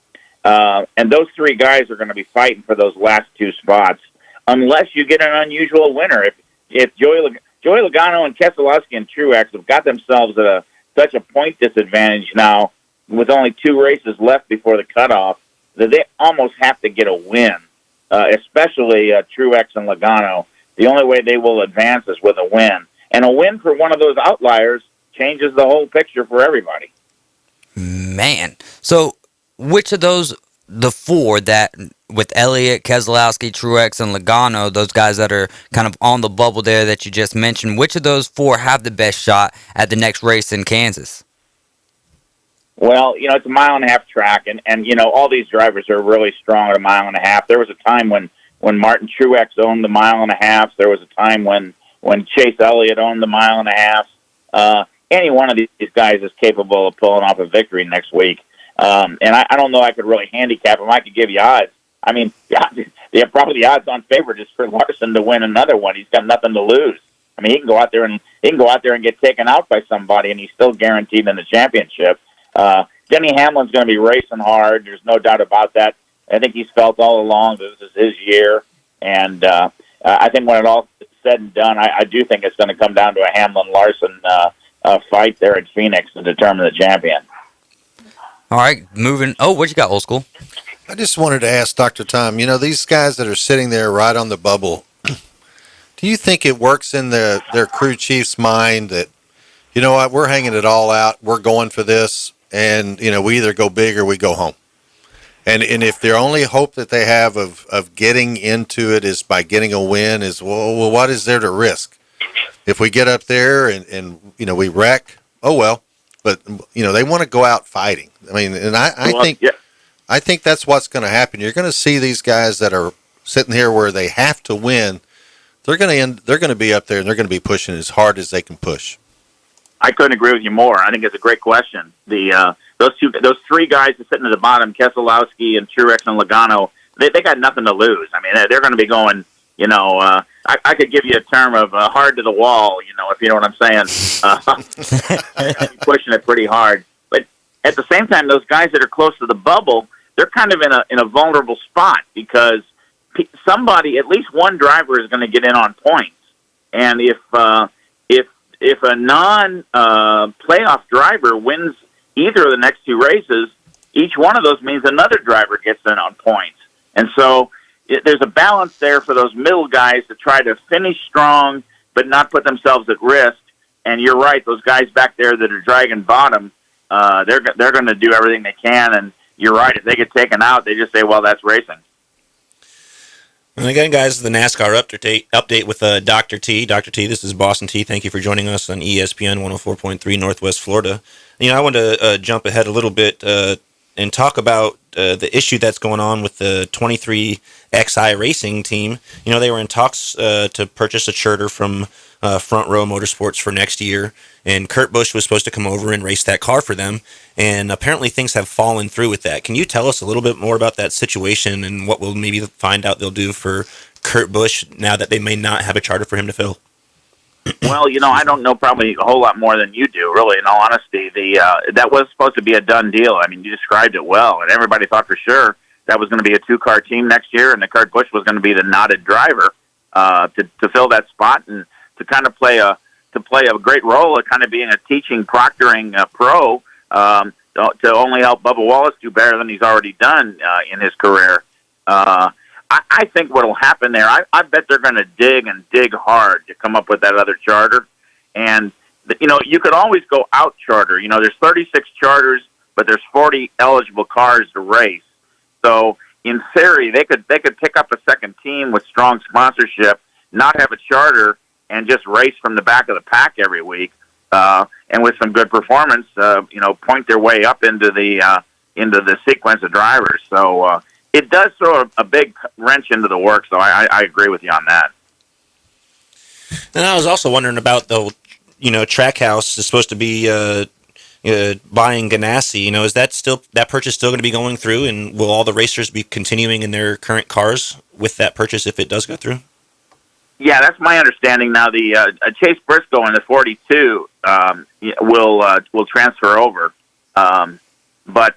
And those 3 guys are going to be fighting for those last 2 spots, unless you get an unusual winner. If Joey Logano and Keselowski and Truex have got themselves at such a point disadvantage now, with only 2 races left before the cutoff, that they almost have to get a win, especially Truex and Logano. The only way they will advance is with a win. And a win for one of those outliers changes the whole picture for everybody. Man. So which of those, the 4 that with Elliott, Keselowski, Truex, and Logano, those guys that are kind of on the bubble there that you just mentioned, which of those 4 have the best shot at the next race in Kansas? Well, it's a 1.5-mile track, and all these drivers are really strong at a 1.5 miles. There was a time when when Martin Truex owned the mile and a half. There was a time when Chase Elliott owned the mile and a half. Any one of these guys is capable of pulling off a victory next week. And I don't know I could really handicap him. I could give you odds. I mean, yeah, probably the odds on favorite is for Larson to win another one. He's got nothing to lose. I mean, he can go out there and get taken out by somebody, and he's still guaranteed in the championship. Denny Hamlin's going to be racing hard. There's no doubt about that. I think he's felt all along that this is his year, and I think when it all is said and done, I do think it's going to come down to a Hamlin-Larson fight there at Phoenix to determine the champion. All right, moving. Oh, what you got, Old School? I just wanted to ask Dr. Tom, these guys that are sitting there right on the bubble, do you think it works in their crew chief's mind that, you know what, we're hanging it all out, we're going for this, and, we either go big or we go home? And if their only hope that they have of getting into it is by getting a win is, well, what is there to risk? If we get up there and we wreck, oh well. But, they want to go out fighting. I mean, and I think that's what's going to happen. You're going to see these guys that are sitting here where they have to win. They're going to be up there and they're going to be pushing as hard as they can push. I couldn't agree with you more. I think it's a great question. Those three guys that sitting at the bottom, Keselowski and Truex and Logano, they got nothing to lose. I mean, they're going to be going. I could give you a term of hard to the wall. If you know what I'm saying. Pushing it pretty hard, but at the same time, those guys that are close to the bubble, they're kind of in a vulnerable spot because somebody, at least one driver, is going to get in on points, and if a non-playoff driver wins either of the next two races, each one of those means another driver gets in on points. And so there's a balance there for those middle guys to try to finish strong but not put themselves at risk. And you're right, those guys back there that are dragging bottom, they're going to do everything they can. And you're right, if they get taken out, they just say, well, that's racing. And again, guys, the NASCAR update with Dr. T. Dr. T, this is Boston T. Thank you for joining us on ESPN 104.3 Northwest Florida. I want to jump ahead a little bit and talk about the issue that's going on with the 23XI racing team. They were in talks to purchase a charter from Front Row Motorsports for next year, and Kurt Busch was supposed to come over and race that car for them, and apparently things have fallen through with that. Can you tell us a little bit more about that situation and what we'll maybe find out they'll do for Kurt Busch now that they may not have a charter for him to fill? Well, I don't know probably a whole lot more than you do, really, in all honesty. That was supposed to be a done deal. I mean, you described it well, and everybody thought for sure that was going to be a two-car team next year, and the Kurt Busch was going to be the knotted driver to fill that spot and to kind of play a great role of kind of being a teaching, proctoring pro to only help Bubba Wallace do better than he's already done in his career. I think what will happen there, I bet they're going to dig hard to come up with that other charter. And, you could always go out charter. There's 36 charters, but there's 40 eligible cars to race. So, in theory, they could pick up a second team with strong sponsorship, not have a charter, and just race from the back of the pack every week. And with some good performance, point their way up into the sequence of drivers. So, it does throw a big wrench into the works, so I agree with you on that. And I was also wondering about Trackhouse is supposed to be buying Ganassi. Is that purchase still going to be going through, and will all the racers be continuing in their current cars with that purchase if it does go through? Yeah, that's my understanding. Now, the Chase Briscoe in the 42 will transfer over, but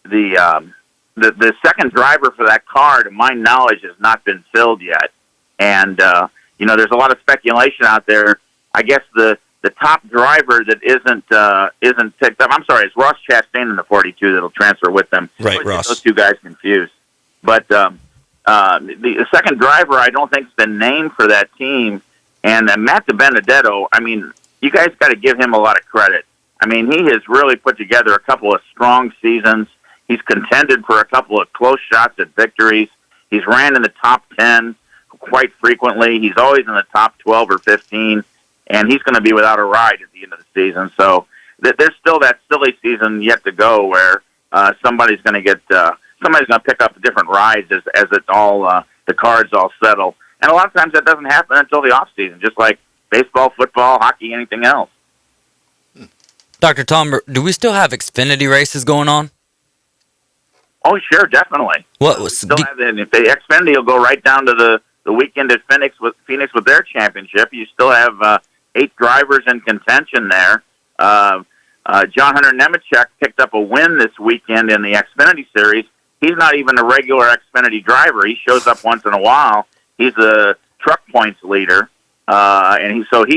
the second driver for that car, to my knowledge, has not been filled yet. And, there's a lot of speculation out there. I guess the top driver that isn't picked up, I'm sorry, it's Ross Chastain in the 42 that'll transfer with them. Right, Ross. Those two guys confused. But the second driver, I don't think, has been named for that team. And Matt DiBenedetto, I mean, you guys got to give him a lot of credit. I mean, he has really put together a couple of strong seasons. He's contended for a couple of close shots at victories. He's ran in the top 10 quite frequently. He's always in the top 12 or 15, and he's going to be without a ride at the end of the season. So there's still that silly season yet to go where somebody's going to pick up different rides as it all the cards all settle. And a lot of times that doesn't happen until the off season, just like baseball, football, hockey, anything else. Dr. Tom, do we still have Xfinity races going on? Oh, sure, definitely. What was Still have it. If the Xfinity will go right down to the weekend at Phoenix with their championship. You still have 8 drivers in contention there. John Hunter Nemechek picked up a win this weekend in the Xfinity Series. He's not even a regular Xfinity driver. He shows up once in a while. He's a truck points leader, and he took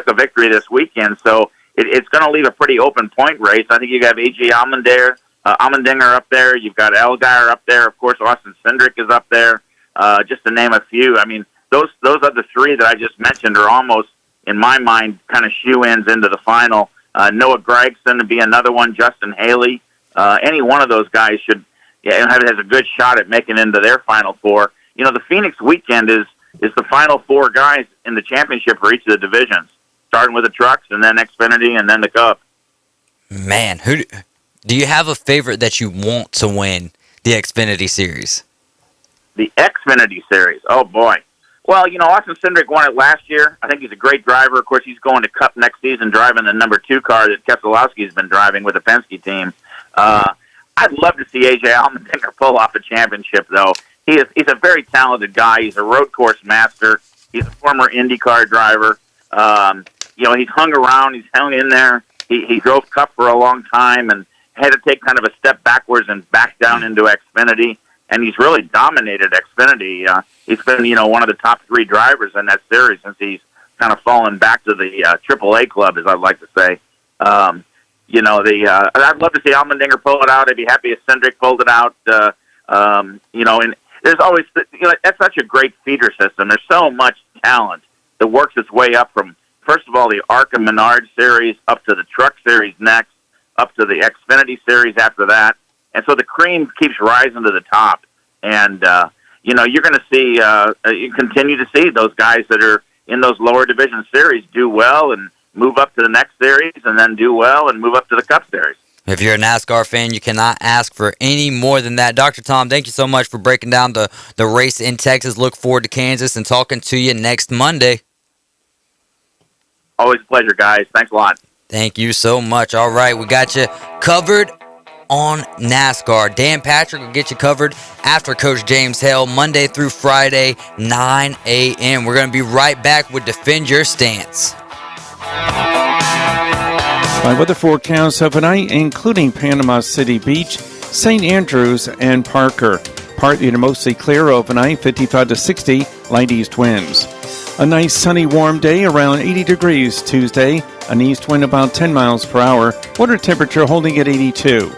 a victory this weekend. So it's going to leave a pretty open point race. I think you have AJ Allmendinger up there. You've got Allgaier up there. Of course, Austin Cindric is up there. Just to name a few. I mean, those are the 3 that I just mentioned are almost, in my mind, kind of shoe-ins into the final. Noah Gragson would be another one. Justin Haley. Any one of those guys has a good shot at making into their Final Four. You know, the Phoenix weekend is the Final 4 guys in the championship for each of the divisions, starting with the trucks and then Xfinity and then the Cup. Man, do you have a favorite that you want to win the Xfinity Series? The Xfinity Series. Oh, boy. Well, you know, Austin Cindric won it last year. I think he's a great driver. Of course, he's going to Cup next season driving the number 2 car that Keselowski's been driving with the Penske team. I'd love to see AJ Allmendinger pull off a championship, though. He's a very talented guy. He's a road course master. He's a former IndyCar driver. You know, he's hung around. He's hung in there. He drove Cup for a long time and had to take kind of a step backwards and back down into Xfinity. And he's really dominated Xfinity. He's been, you know, one of the top 3 drivers in that series since he's kind of fallen back to the AAA club, as I'd like to say. You know, I'd love to see Allmendinger pull it out. I'd be happy if Cindric pulled it out. You know, and there's always, you know, that's such a great feeder system. There's so much talent that works its way up from, first of all, the ARCA Menard series up to the Truck Series next, up to the Xfinity Series after that. And so the cream keeps rising to the top. And, you know, you're going to see, you continue to see those guys that are in those lower division series do well and move up to the next series and then do well and move up to the Cup Series. If you're a NASCAR fan, you cannot ask for any more than that. Dr. Tom, thank you so much for breaking down the race in Texas. Look forward to Kansas and talking to you next Monday. Always a pleasure, guys. Thanks a lot. Thank you so much. All right, we got you covered on NASCAR. Dan Patrick will get you covered after Coach James Hale, Monday through Friday, 9 a.m. We're going to be right back with Defend Your Stance. By weather forecasts overnight, including Panama City Beach, St. Andrews, and Parker. Partly to mostly clear overnight, 55 to 60, light east winds. A nice sunny warm day, around 80 degrees Tuesday. An east wind about 10 miles per hour. Water temperature holding at 82.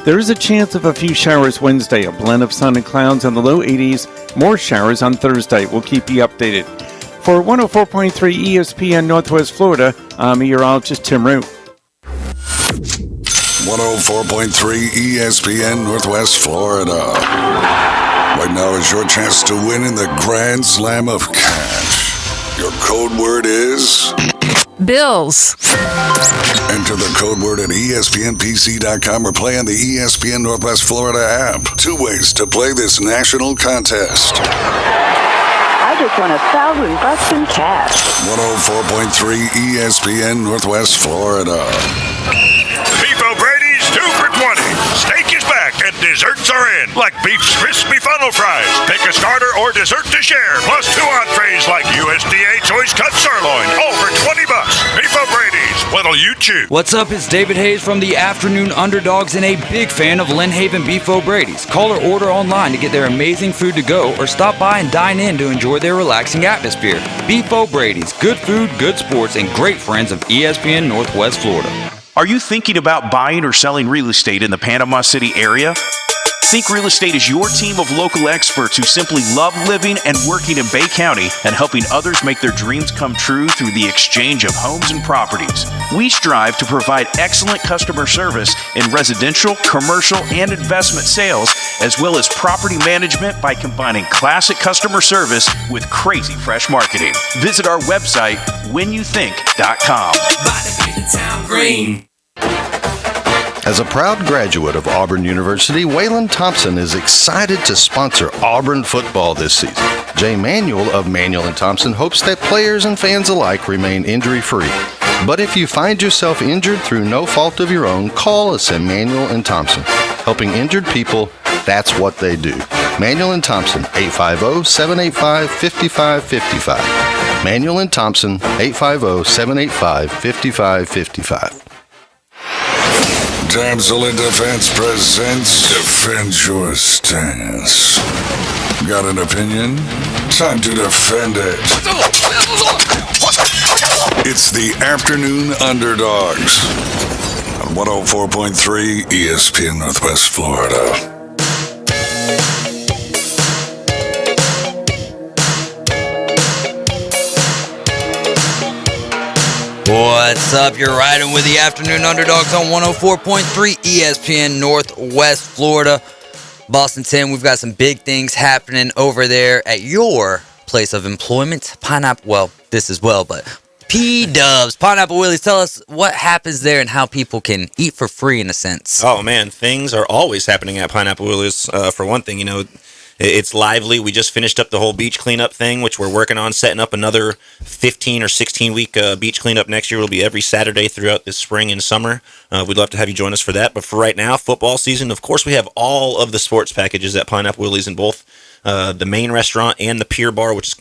There is a chance of a few showers Wednesday, a blend of sun and clouds in the low 80s. More showers on Thursday. We'll keep you updated. For 104.3 ESPN Northwest Florida, I'm meteorologist Tim Root. 104.3 ESPN Northwest Florida. Right now is your chance to win in the Grand Slam of Cash. Your code word is... Bills. Enter the code word at ESPNPC.com or play on the ESPN Northwest Florida app. 2 ways to play this national contest. I just won $1,000 in cash. 104.3 ESPN Northwest Florida. Beef O'Brady's 2 for $20. Steak is back and desserts are in, like Beef's crispy funnel fries. Pick a starter or dessert to share, plus 2 entrees like USDA choice cut sirloin, all for $20. Beef O'Brady's. What'll you choose? What's up? It's David Hayes from the Afternoon Underdogs and a big fan of Lynn Haven Beef O'Brady's. Call or order online to get their amazing food to go or stop by and dine in to enjoy their relaxing atmosphere. Beef O'Brady's. Good food, good sports, and great friends of ESPN Northwest Florida. Are you thinking about buying or selling real estate in the Panama City area? Think Real Estate is your team of local experts who simply love living and working in Bay County and helping others make their dreams come true through the exchange of homes and properties. We strive to provide excellent customer service in residential, commercial, and investment sales, as well as property management by combining classic customer service with crazy fresh marketing. Visit our website, whenyoutthink.com. As a proud graduate of Auburn University, Waylon Thompson is excited to sponsor Auburn football this season. Jay Manuel of Manuel and Thompson hopes that players and fans alike remain injury-free. But if you find yourself injured through no fault of your own, call us at Manuel and Thompson. Helping injured people, that's what they do. Manuel and Thompson, 850-785-5555. Manuel and Thompson, 850-785-5555. Damsel in Defense presents Defend Your Stance. Got an opinion? Time to defend it. It's the Afternoon Underdogs on 104.3 ESPN Northwest Florida. What's up? You're riding with the Afternoon Underdogs on 104.3 ESPN Northwest Florida. Boston 10, we've got some big things happening over there at your place of employment. Pineapple, well, this as well, but P-Dubs, Pineapple Willies, tell us what happens there and how people can eat for free in a sense. Oh, man, things are always happening at Pineapple Willies. For one thing, you know, it's lively. We just finished up the whole beach cleanup thing, which we're working on setting up another 15 or 16-week beach cleanup next year. It'll be every Saturday throughout this spring and summer. We'd love to have you join us for that. But for right now, football season, of course, we have all of the sports packages at Pineapple Willie's in both the main restaurant and the pier bar, which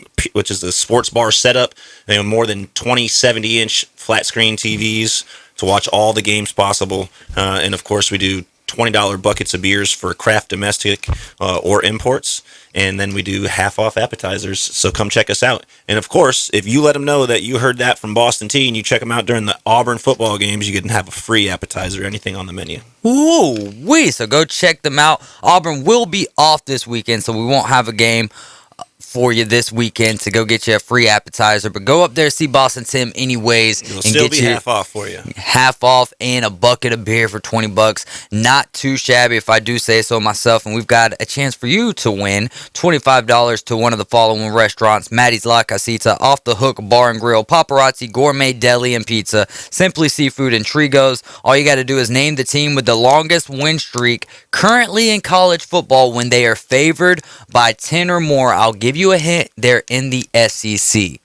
is the sports bar setup. You know, more than 20 70-inch flat screen TVs to watch all the games possible. And, of course, we do $20 buckets of beers for craft domestic or imports, and then we do half-off appetizers, so come check us out. And, of course, if you let them know that you heard that from Boston T and you check them out during the Auburn football games, you can have a free appetizer or anything on the menu. Ooh-wee, so go check them out. Auburn will be off this weekend, so we won't have a game for you this weekend to go get you a free appetizer, but go up there, see Boston Tim anyways. It'll and still get be you half off for you. Half off and a bucket of beer for $20. Not too shabby if I do say so myself, and we've got a chance for you to win $25 to one of the following restaurants: Maddie's La Casita, Off the Hook Bar and Grill, Paparazzi Gourmet Deli and Pizza, Simply Seafood, and Trigos. All you got to do is name the team with the longest win streak currently in college football when they are favored by 10 or more. I'll give you a hint, they're in the SEC.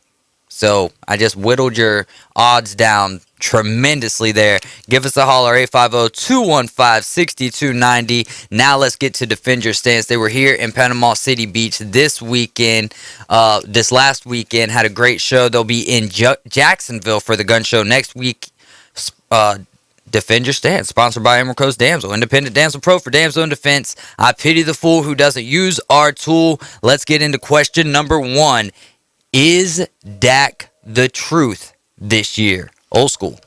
So I just whittled your odds down tremendously there. Give us a holler, 850-215-6290. Now let's get to Defend Your Stance. They were here in Panama City Beach this weekend. This last weekend, had a great show. They'll be in Jacksonville for the gun show next week. Defend Your Stance, sponsored by Emerald Coast Damsel, Independent Damsel Pro for Damsel in Defense. I pity the fool who doesn't use our tool. Let's get into question number 1. Is Dak the truth this year? Old school.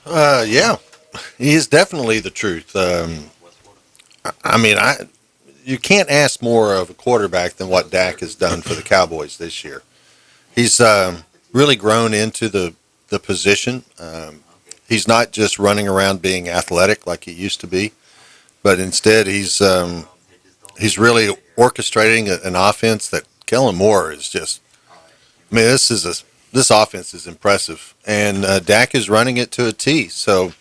Yeah, he is definitely the truth. You can't ask more of a quarterback than what Dak has done for the Cowboys this year. He's really grown into the position. He's not just running around being athletic like he used to be, but instead he's really orchestrating an offense that Kellen Moore is just. I mean, this offense is impressive, and Dak is running it to a T. So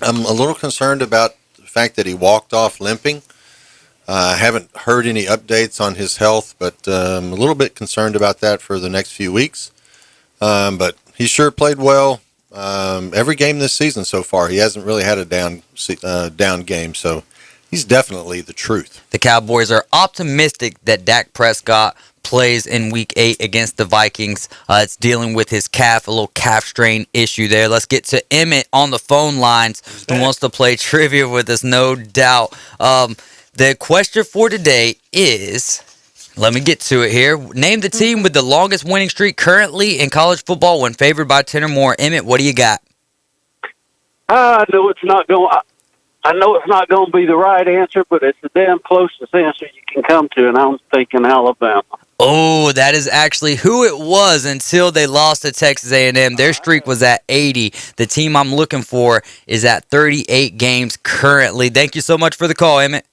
I'm a little concerned about the fact that he walked off limping. I haven't heard any updates on his health, but I'm a little bit concerned about that for the next few weeks. But he sure played well every game this season so far. He hasn't really had a down game, so he's definitely the truth. The Cowboys are optimistic that Dak Prescott plays in Week 8 against the Vikings. It's dealing with his calf, a little calf strain issue there. Let's get to Emmett on the phone lines who wants to play trivia with us, no doubt. The question for today is, let me get to it here. Name the team with the longest winning streak currently in college football when favored by 10 or more. Emmett, what do you got? I know it's not going to be the right answer, but it's the damn closest answer you can come to, and I'm thinking Alabama. Oh, that is actually who it was until they lost to Texas A&M. Their streak was at 80. The team I'm looking for is at 38 games currently. Thank you so much for the call, Emmett.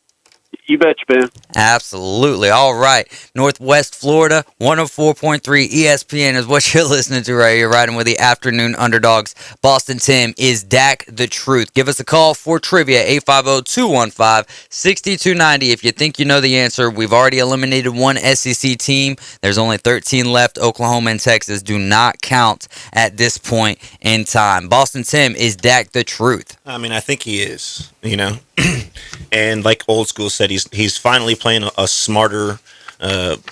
You bet you, Ben. Absolutely. All right. Northwest Florida, 104.3 ESPN is what you're listening to right here, riding with the Afternoon Underdogs. Boston Tim, is Dak the truth? Give us a call for trivia, 850-215-6290. If you think you know the answer, we've already eliminated one SEC team. There's only 13 left. Oklahoma and Texas do not count at this point in time. Boston Tim, is Dak the truth? I mean, I think he is, and like old school said, he's finally playing a smarter,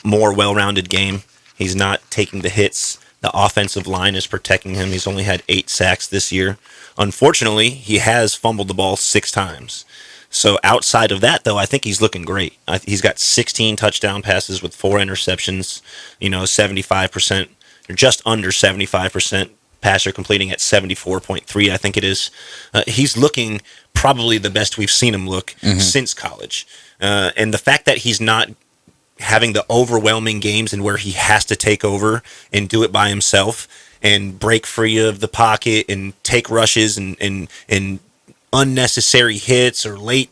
more well-rounded game. He's not taking the hits. The offensive line is protecting him. He's only had 8 sacks this year. Unfortunately, he has fumbled the ball 6 times. So outside of that, though, I think he's looking great. He's got 16 touchdown passes with 4 interceptions, 75%, or just under 75% passer completing at 74.3, I think it is. He's looking probably the best we've seen him look since college. And the fact that he's not having the overwhelming games and where he has to take over and do it by himself and break free of the pocket and take rushes and unnecessary hits or late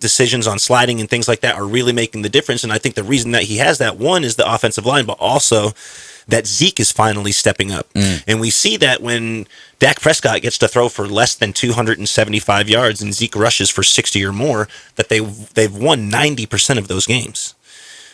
decisions on sliding and things like that are really making the difference. And I think the reason that he has that, one, is the offensive line, but also that Zeke is finally stepping up. And we see that when Dak Prescott gets to throw for less than 275 yards and Zeke rushes for 60 or more, that they've won 90% of those games.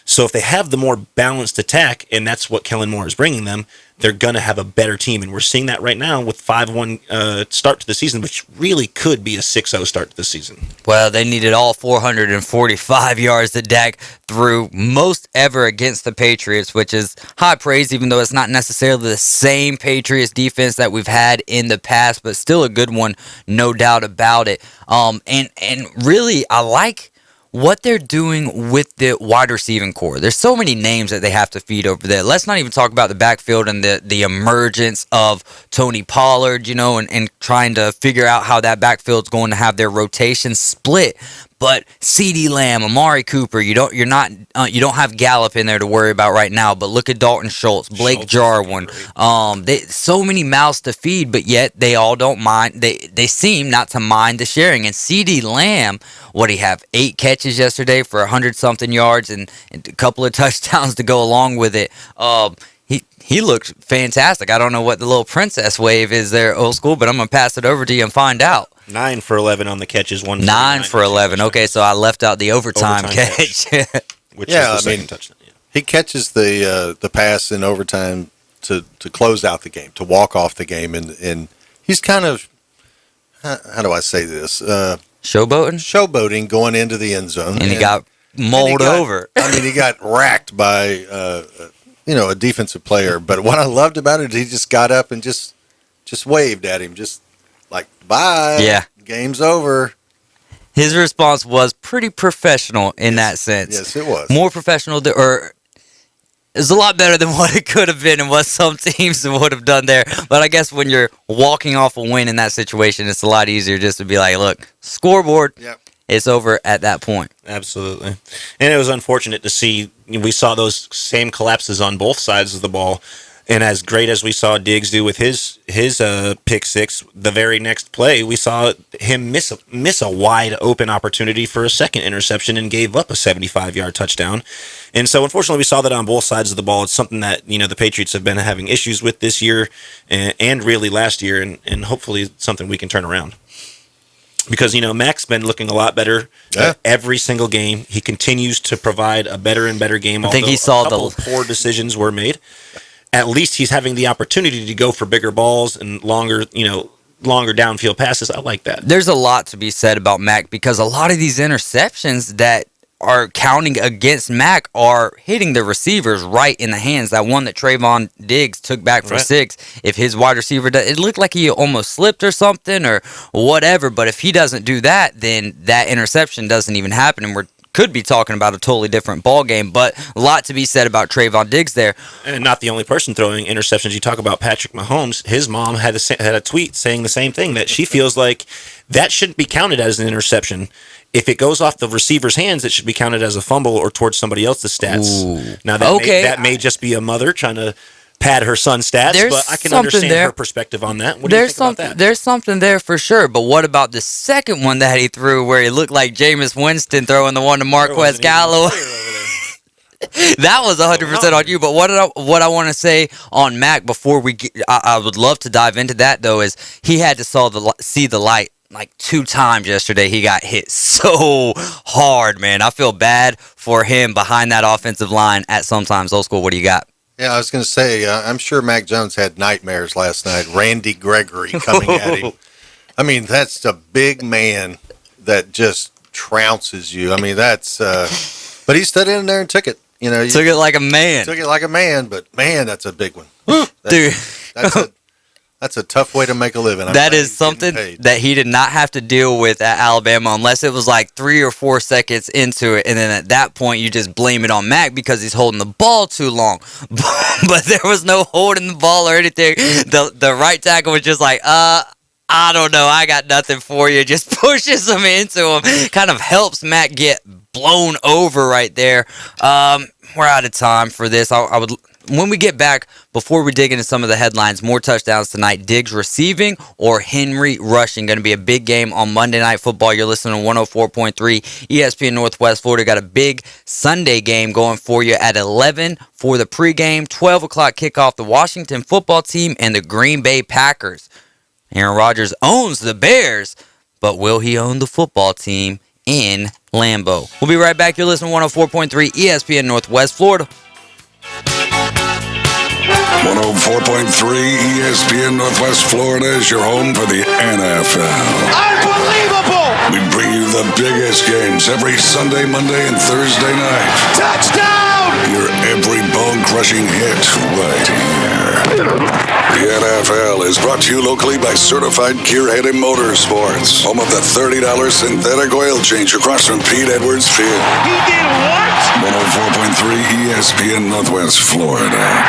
So if they have the more balanced attack, and that's what Kellen Moore is bringing them, they're going to have a better team. And we're seeing that right now with 5-1 start to the season, which really could be a 6-0 start to the season. Well, they needed all 445 yards that Dak threw, most ever against the Patriots, which is high praise, even though it's not necessarily the same Patriots defense that we've had in the past, but still a good one, no doubt about it. And really, I like what they're doing with the wide receiving core. There's so many names that they have to feed over there. Let's not even talk about the backfield and the emergence of Tony Pollard, and trying to figure out how that backfield's going to have their rotation split. But CeeDee Lamb, Amari Cooper, you don't have Gallup in there to worry about right now. But look at Dalton Schultz, Blake Jarwin. So many mouths to feed, but yet they all don't mind. They seem not to mind the sharing. And CeeDee Lamb, what he have 8 catches yesterday for 100-something yards and a couple of touchdowns to go along with it. He looks fantastic. I don't know what the little princess wave is there, old school, but I'm gonna pass it over to you and find out. 9 for 11 on the catches. 9 for 11. Okay, so I left out the overtime catch. Which is the second touchdown. Yeah. He catches the pass in overtime to close out the game, to walk off the game, and he's kind of, how do I say this? Showboating going into the end zone. And he got mauled over. I mean, he got racked by a defensive player. But what I loved about it, he just got up and just waved at him, just like, bye. Yeah. Game's over. His response was pretty professional in that sense. Yes, it was. More professional, or it's a lot better than what it could have been and what some teams would have done there. But I guess when you're walking off a win in that situation, it's a lot easier just to be like, look, scoreboard. Yep. It's over at that point. Absolutely. And it was unfortunate to see. We saw those same collapses on both sides of the ball. And as great as we saw Diggs do with his pick six, the very next play, we saw him miss a wide open opportunity for a second interception and gave up a 75-yard touchdown. And so, unfortunately, we saw that on both sides of the ball. It's something that, the Patriots have been having issues with this year and really last year, and hopefully it's something we can turn around. Because, Mac's been looking a lot better every single game. He continues to provide a better and better game. I think he saw a couple of poor decisions were made. At least he's having the opportunity to go for bigger balls and longer downfield passes. I like that. There's a lot to be said about Mac because a lot of these interceptions that are counting against Mac are hitting the receivers right in the hands. That one that Trayvon Diggs took back for 6, if his wide receiver does, it looked like he almost slipped or something or whatever, but if he doesn't do that, then that interception doesn't even happen, and could be talking about a totally different ball game, but a lot to be said about Trayvon Diggs there. And not the only person throwing interceptions. You talk about Patrick Mahomes. His mom had a tweet saying the same thing, that she feels like that shouldn't be counted as an interception. If it goes off the receiver's hands, it should be counted as a fumble or towards somebody else's stats. Ooh. Now, that may just be a mother trying to pad her son's stats, There's but I can something understand there. her perspective on that. What do you think about that? There's something there for sure. But what about the second one that he threw where he looked like Jameis Winston throwing the one to Marquez Gallo? That was 100% on you. But what I want to say on Mac before we get, I would love to dive into that though, is he had to see the light like 2 times yesterday. He got hit so hard, man. I feel bad for him behind that offensive line at sometimes. Old School, what do you got? Yeah, I was going to say, I'm sure Mac Jones had nightmares last night. Randy Gregory coming at him. I mean, that's a big man that just trounces you. I mean, that's, but he stood in there and took it. You know, took it like a man. Took it like a man, but man, that's a big one. Dude. That's a tough way to make a living. That is something that he did not have to deal with at Alabama unless it was like 3 or 4 seconds into it. And then at that point, you just blame it on Mac because he's holding the ball too long. But there was no holding the ball or anything. The right tackle was just like, I don't know. I got nothing for you. Just pushes him into him. Kind of helps Mac get blown over right there. We're out of time for this. I would... When we get back, before we dig into some of the headlines, more touchdowns tonight. Diggs receiving or Henry rushing. Going to be a big game on Monday Night Football. You're listening to 104.3 ESPN Northwest Florida. Got a big Sunday game going for you at 11 for the pregame. 12 o'clock kickoff, the Washington football team and the Green Bay Packers. Aaron Rodgers owns the Bears, but will he own the football team in Lambeau? We'll be right back. You're listening to 104.3 ESPN Northwest Florida. 104.3 ESPN Northwest Florida is your home for the NFL. Unbelievable! We bring you the biggest games every Sunday, Monday, and Thursday night. Touchdown! Your every bone-crushing hit right here. The NFL is brought to you locally by Certified Gearhead and Motorsports, home of the $30 synthetic oil change across from Pete Edwards Field. He did what? 104.3 ESPN Northwest Florida.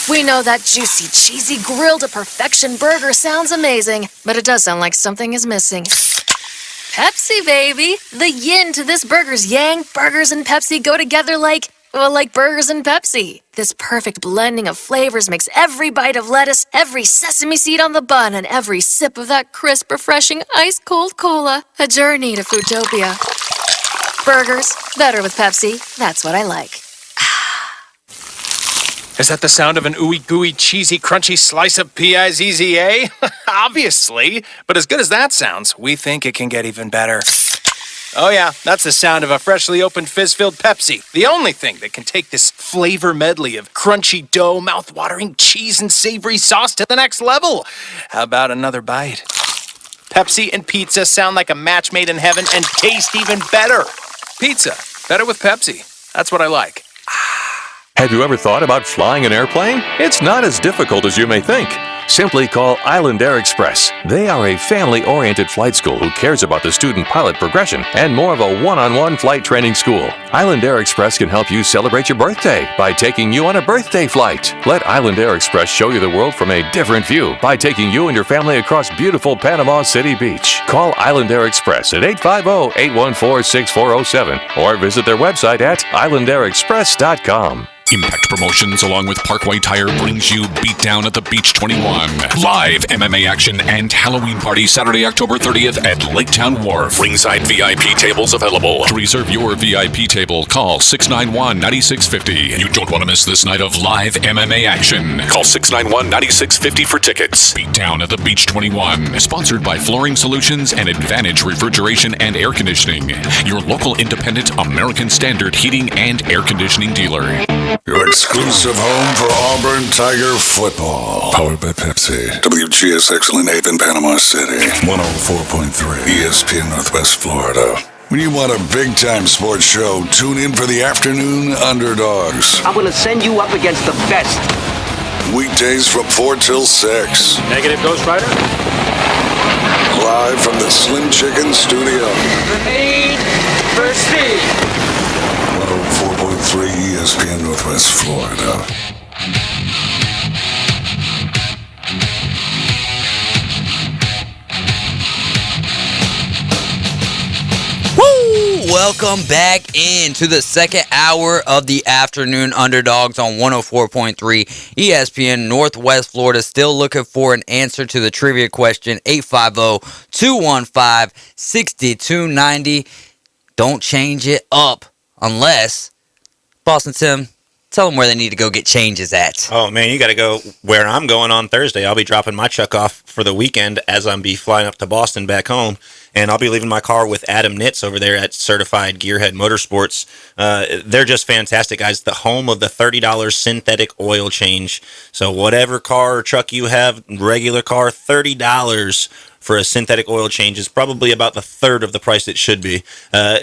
We know that juicy, cheesy, grilled to perfection burger sounds amazing, but it does sound like something is missing. Pepsi, baby! The yin to this burger's yang. Burgers and Pepsi go together like burgers and Pepsi. This perfect blending of flavors makes every bite of lettuce, every sesame seed on the bun, and every sip of that crisp, refreshing, ice-cold cola a journey to Foodtopia. Burgers, better with Pepsi. That's what I like. Is that the sound of an ooey gooey, cheesy, crunchy slice of P-I-Z-Z-A? Obviously. But as good as that sounds, we think it can get even better. Oh yeah, that's the sound of a freshly opened fizz-filled Pepsi. The only thing that can take this flavor medley of crunchy dough, mouth-watering cheese, and savory sauce to the next level. How about another bite? Pepsi and pizza sound like a match made in heaven and taste even better. Pizza, better with Pepsi. That's what I like. Have you ever thought about flying an airplane? It's not as difficult as you may think. Simply call Island Air Express. They are a family-oriented flight school who cares about the student pilot progression and more of a one-on-one flight training school. Island Air Express can help you celebrate your birthday by taking you on a birthday flight. Let Island Air Express show you the world from a different view by taking you and your family across beautiful Panama City Beach. Call Island Air Express at 850-814-6407 or visit their website at islandairexpress.com. Impact Promotions, along with Parkway Tire, brings you Beatdown at the Beach 21. Live MMA action and Halloween party Saturday, October 30th at Laketown Wharf. Ringside VIP tables available. To reserve your VIP table, call 691-9650. You don't want to miss this night of live MMA action. Call 691-9650 for tickets. Beatdown at the Beach 21. Sponsored by Flooring Solutions and Advantage Refrigeration and Air Conditioning. Your local independent American Standard heating and air conditioning dealer. Your exclusive home for Auburn Tiger football. Powered by Pepsi. WGSX Lynn Haven, Panama City. 104.3 ESPN Northwest Florida. When you want a big-time sports show, tune in for the Afternoon Underdogs. I'm going to send you up against the best. Weekdays from 4 till 6. Negative, Ghost Rider. Live from the Slim Chicken Studio. The need for speed. 104.3 ESPN Northwest Florida. Woo! welcome back into the second hour of the Afternoon Underdogs on 104.3 ESPN Northwest Florida. Still looking for an answer to the trivia question, 850-215-6290. Don't change it up unless, Boston Tim, tell them where they need to go get changes at. Oh, man, you got to go where I'm going on Thursday. I'll be dropping my truck off for the weekend as I'm be flying up to Boston back home. And I'll be leaving my car with Adam Nitz over there at Certified Gearhead Motorsports. They're just fantastic, guys. The home of the $30 synthetic oil change. So whatever car or truck you have, regular car, $30 for a synthetic oil change is probably about the third of the price it should be.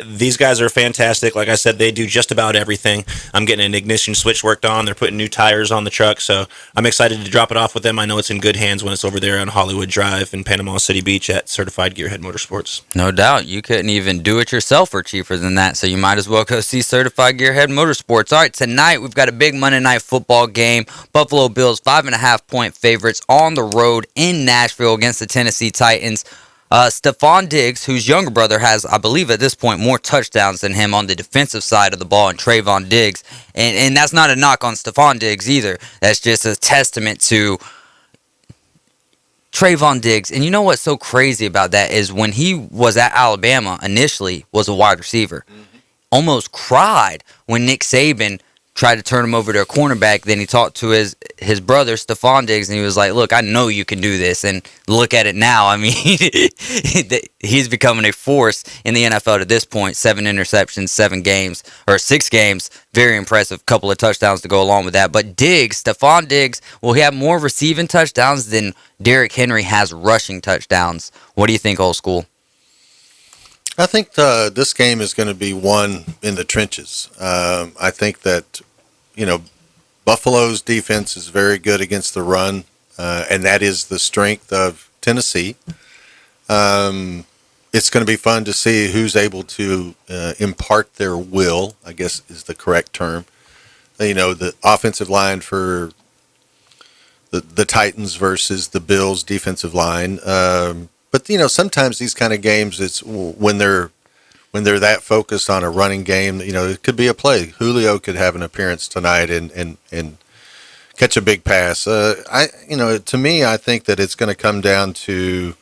These guys are fantastic. Like I said, they do just about everything. I'm getting an ignition switch worked on. They're putting new tires on the truck, so I'm excited to drop it off with them. I know it's in good hands when it's over there on Hollywood Drive in Panama City Beach at Certified Gearhead Motorsports. No doubt. You couldn't even do it yourself for cheaper than that, so you might as well go see Certified Gearhead Motorsports. All right, tonight we've got a big Monday Night Football game. Buffalo Bills 5.5-point favorites on the road in Nashville against the Tennessee Titans. Stephon Diggs, whose younger brother has, I believe at this point, more touchdowns than him on the defensive side of the ball, and Trayvon Diggs. And that's not a knock on Stephon Diggs either. That's just a testament to Trayvon Diggs. And you know what's so crazy about that is when he was at Alabama initially was a wide receiver. Almost cried when Nick Saban tried to turn him over to a cornerback. Then he talked to his brother, Stephon Diggs, and he was like, look, I know you can do this. And look at it now. I mean, he's becoming a force in the NFL to this point. 7 interceptions, 6 games. Very impressive. Couple of touchdowns to go along with that. But Stephon Diggs, will he have more receiving touchdowns than Derrick Henry has rushing touchdowns? What do you think, Old School? I think this game is going to be won in the trenches. I think that, Buffalo's defense is very good against the run, and that is the strength of Tennessee. It's going to be fun to see who's able to impart their will, I guess is the correct term. The offensive line for the Titans versus the Bills defensive line. But sometimes these kind of games, it's when they're that focused on a running game. It could be a play. Julio could have an appearance tonight and catch a big pass. To me, I think that it's going to come down to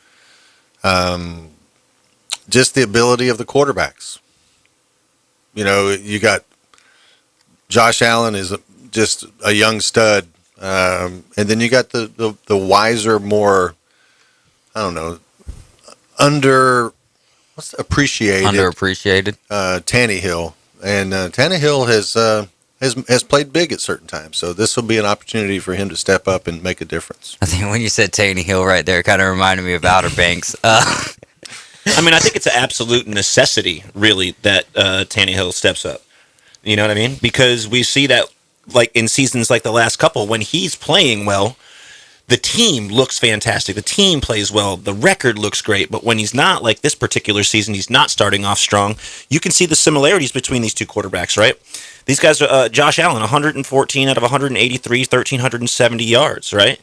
just the ability of the quarterbacks. You got Josh Allen is just a young stud, and then you got the wiser, more underappreciated Tannehill, and Tannehill has played big at certain times, so this will be an opportunity for him to step up and make a difference. I think when you said Tannehill right there, it kind of reminded me of Outer Banks. I think it's an absolute necessity, really, that Tannehill steps up. You know what I mean? Because we see that, like in seasons like the last couple, when he's playing well, the team looks fantastic. The team plays well. The record looks great. But when he's not, like this particular season, he's not starting off strong. You can see the similarities between these two quarterbacks, right? These guys are Josh Allen, 114 out of 183, 1,370 yards, right?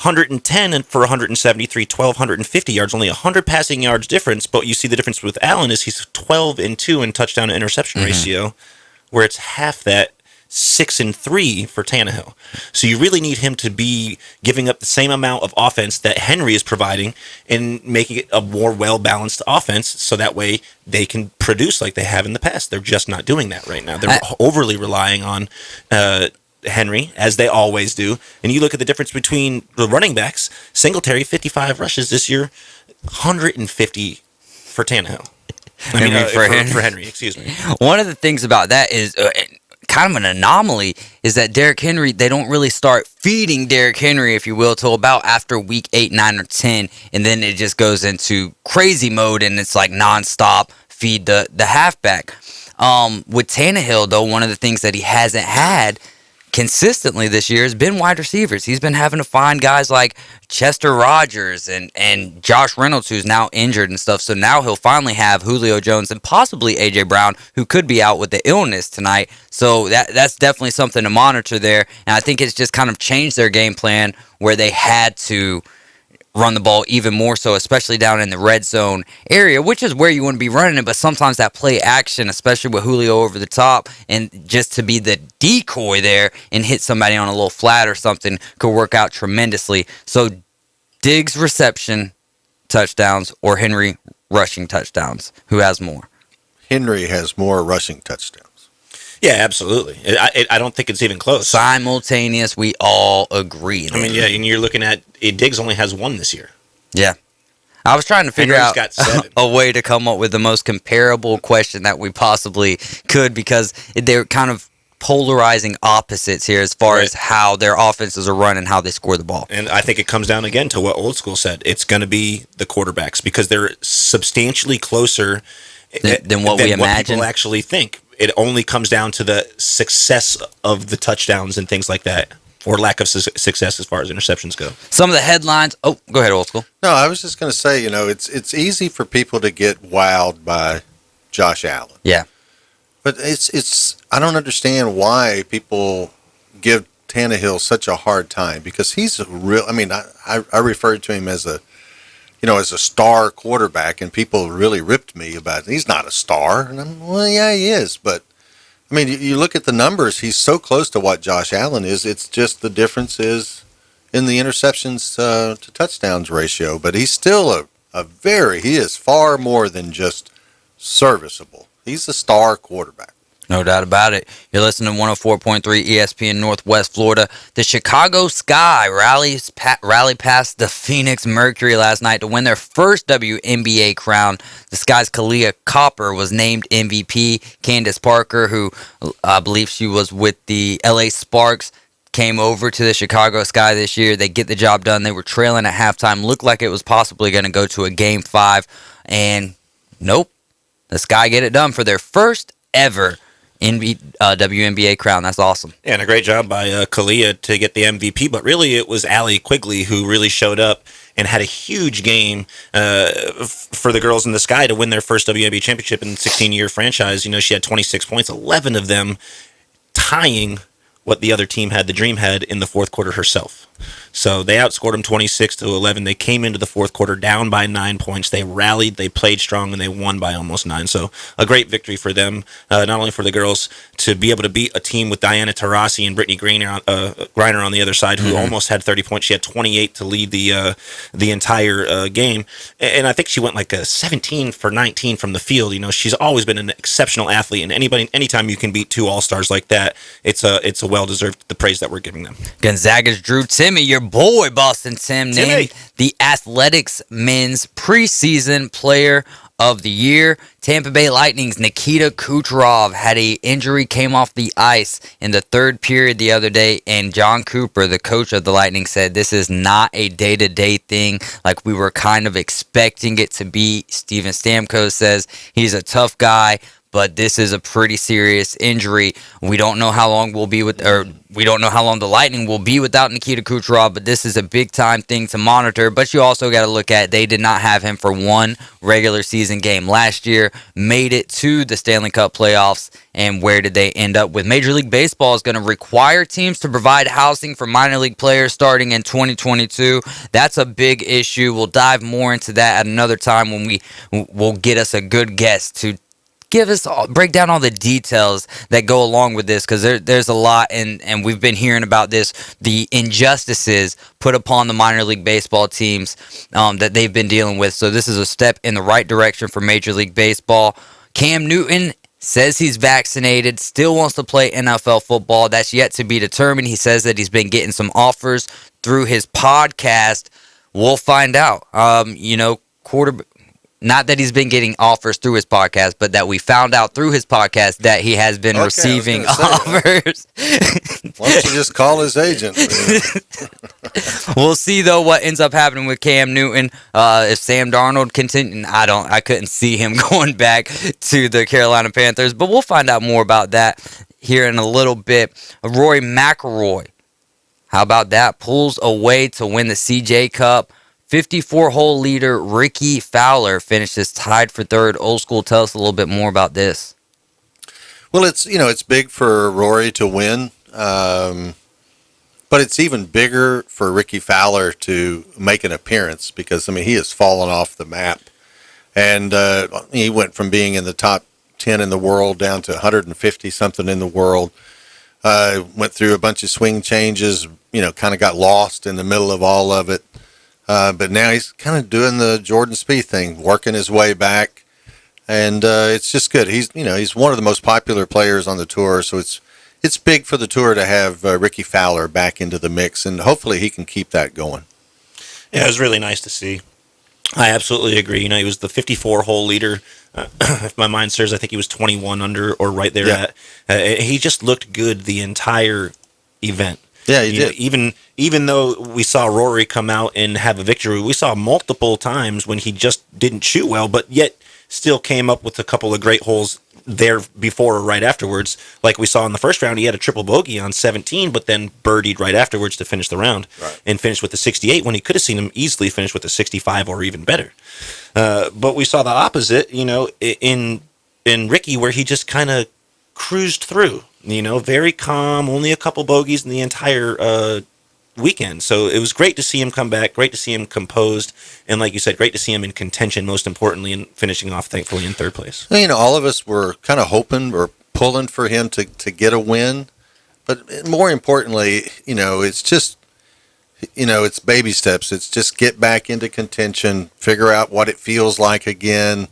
110 for 173, 1,250 yards, only 100 passing yards difference. But you see the difference with Allen is he's 12-2 in touchdown to interception ratio, where it's half that. 6-3 for Tannehill. So you really need him to be giving up the same amount of offense that Henry is providing and making it a more well-balanced offense so that way they can produce like they have in the past. They're just not doing that right now. They're overly relying on Henry, as they always do. And you look at the difference between the running backs. Singletary, 55 rushes this year, 150 for Tannehill. For Henry, excuse me. One of the things about that is... kind of an anomaly is that Derrick Henry, they don't really start feeding Derrick Henry, if you will, till about after week 8, 9, or 10, and then it just goes into crazy mode, and it's like nonstop feed the halfback. With Tannehill, though, one of the things that he hasn't had consistently this year has been wide receivers. He's been having to find guys like Chester Rogers and Josh Reynolds, who's now injured and stuff. So now he'll finally have Julio Jones and possibly A.J. Brown, who could be out with the illness tonight. So that's definitely something to monitor there. And I think it's just kind of changed their game plan where they had to run the ball even more so, especially down in the red zone area, which is where you want to be running it. But sometimes that play action, especially with Julio over the top, and just to be the decoy there and hit somebody on a little flat or something could work out tremendously. So Diggs reception touchdowns or Henry rushing touchdowns? Who has more? Henry has more rushing touchdowns. Yeah, absolutely. I don't think it's even close. Simultaneous, we all agree. I mean, yeah, and you're looking at Diggs only has one this year. Yeah. I was trying to figure Henry's out got 7. a way to come up with the most comparable question that we possibly could, because they're kind of polarizing opposites here as far as how their offenses are run and how they score the ball. And I think it comes down again to what Old School said. It's going to be the quarterbacks because they're substantially closer than what we imagine. People actually think. It only comes down to the success of the touchdowns and things like that, or lack of success as far as interceptions go. Some of the headlines. Oh, go ahead, Old School. No, I was just going to say, it's easy for people to get wowed by Josh Allen. Yeah. But it's I don't understand why people give Tannehill such a hard time, because he's a real. I mean, I referred to him as a star quarterback, and people really ripped me about it. He's not a star. And I'm, well, yeah, he is. But, I mean, you look at the numbers, he's so close to what Josh Allen is. It's just the difference is in the interceptions to touchdowns ratio. But he's still he is far more than just serviceable. He's a star quarterback. No doubt about it. You're listening to 104.3 ESPN Northwest Florida. The Chicago Sky rallied past the Phoenix Mercury last night to win their first WNBA crown. The Sky's Kalia Copper was named MVP. Candace Parker, who I believe she was with the LA Sparks, came over to the Chicago Sky this year. They get the job done. They were trailing at halftime. Looked like it was possibly going to go to a Game 5. And nope. The Sky get it done for their first ever WNBA crown. That's awesome. Yeah, and a great job by Kalia to get the MVP. But really, it was Allie Quigley who really showed up and had a huge game for the girls in the Sky to win their first WNBA championship in the 16-year franchise. She had 26 points, 11 of them tying what the other team had, the Dream had, in the fourth quarter herself. So they outscored them 26-11. They came into the fourth quarter down by 9 points. They rallied, they played strong, and they won by almost 9. So a great victory for them, not only for the girls to be able to beat a team with Diana Taurasi and Brittany Griner on the other side, who almost had 30 points. She had 28 to lead the entire game. And I think she went like a 17 for 19 from the field. She's always been an exceptional athlete, and anytime you can beat 2 all-stars like that, it's a well-deserved the praise that we're giving them. Gonzaga's Drew Timme, your boy Boston Tim, named the Athletics Men's Preseason Player of the Year. Tampa Bay Lightning's Nikita Kucherov had an injury, came off the ice in the third period the other day, and John Cooper, the coach of the Lightning, said this is not a day-to-day thing like we were kind of expecting it to be. Steven Stamkos says he's a tough guy, but this is a pretty serious injury. We don't know how long we don't know how long the Lightning will be without Nikita Kucherov, but this is a big-time thing to monitor. But you also got to look at, they did not have him for one regular season game last year, made it to the Stanley Cup playoffs, and where did they end up with? Major League Baseball is going to require teams to provide housing for minor league players starting in 2022. That's a big issue. We'll dive more into that at another time when we'll get us a good guest to break down all the details that go along with this, because there's a lot, and we've been hearing about this, the injustices put upon the minor league baseball teams that they've been dealing with. So this is a step in the right direction for Major League Baseball. Cam Newton says he's vaccinated, still wants to play NFL football. That's yet to be determined. He says that he's been getting some offers through his podcast. We'll find out. Not that he's been getting offers through his podcast, but that we found out through his podcast that he has been receiving offers. Why don't you just call his agent? We'll see, though, what ends up happening with Cam Newton. If Sam Darnold continues, I couldn't see him going back to the Carolina Panthers, but we'll find out more about that here in a little bit. Rory McIlroy, how about that? Pulls away to win the CJ Cup. 54-hole leader Ricky Fowler finishes tied for third. Old School, tell us a little bit more about this. Well, it's big for Rory to win, but But it's even bigger for Ricky Fowler to make an appearance because, he has fallen off the map. And he went from being in the top 10 in the world down to 150-something in the world. Went through a bunch of swing changes, kind of got lost in the middle of all of it. But now he's kind of doing the Jordan Spieth thing, working his way back. And it's just good. He's one of the most popular players on the tour, so it's big for the tour to have Ricky Fowler back into the mix, and hopefully he can keep that going. Yeah, it was really nice to see. I absolutely agree. He was the 54-hole leader. If my mind serves, I think he was 21 under or right there at. He just looked good the entire event. Yeah, he did. Even though we saw Rory come out and have a victory, we saw multiple times when he just didn't shoot well, but yet still came up with a couple of great holes there before or right afterwards. Like we saw in the first round, he had a triple bogey on 17, but then birdied right afterwards to finish the round and finished with the 68 when he could have seen him easily finish with a 65 or even better. But we saw the opposite, in Ricky, where he just kind of cruised through, very calm, only a couple bogeys in the entire weekend. So it was great to see him come back, great to see him composed, and like you said, great to see him in contention, most importantly, and finishing off, thankfully, in third place. All of us were kind of hoping or pulling for him to get a win, but more importantly, it's just, it's baby steps. It's just get back into contention, figure out what it feels like again,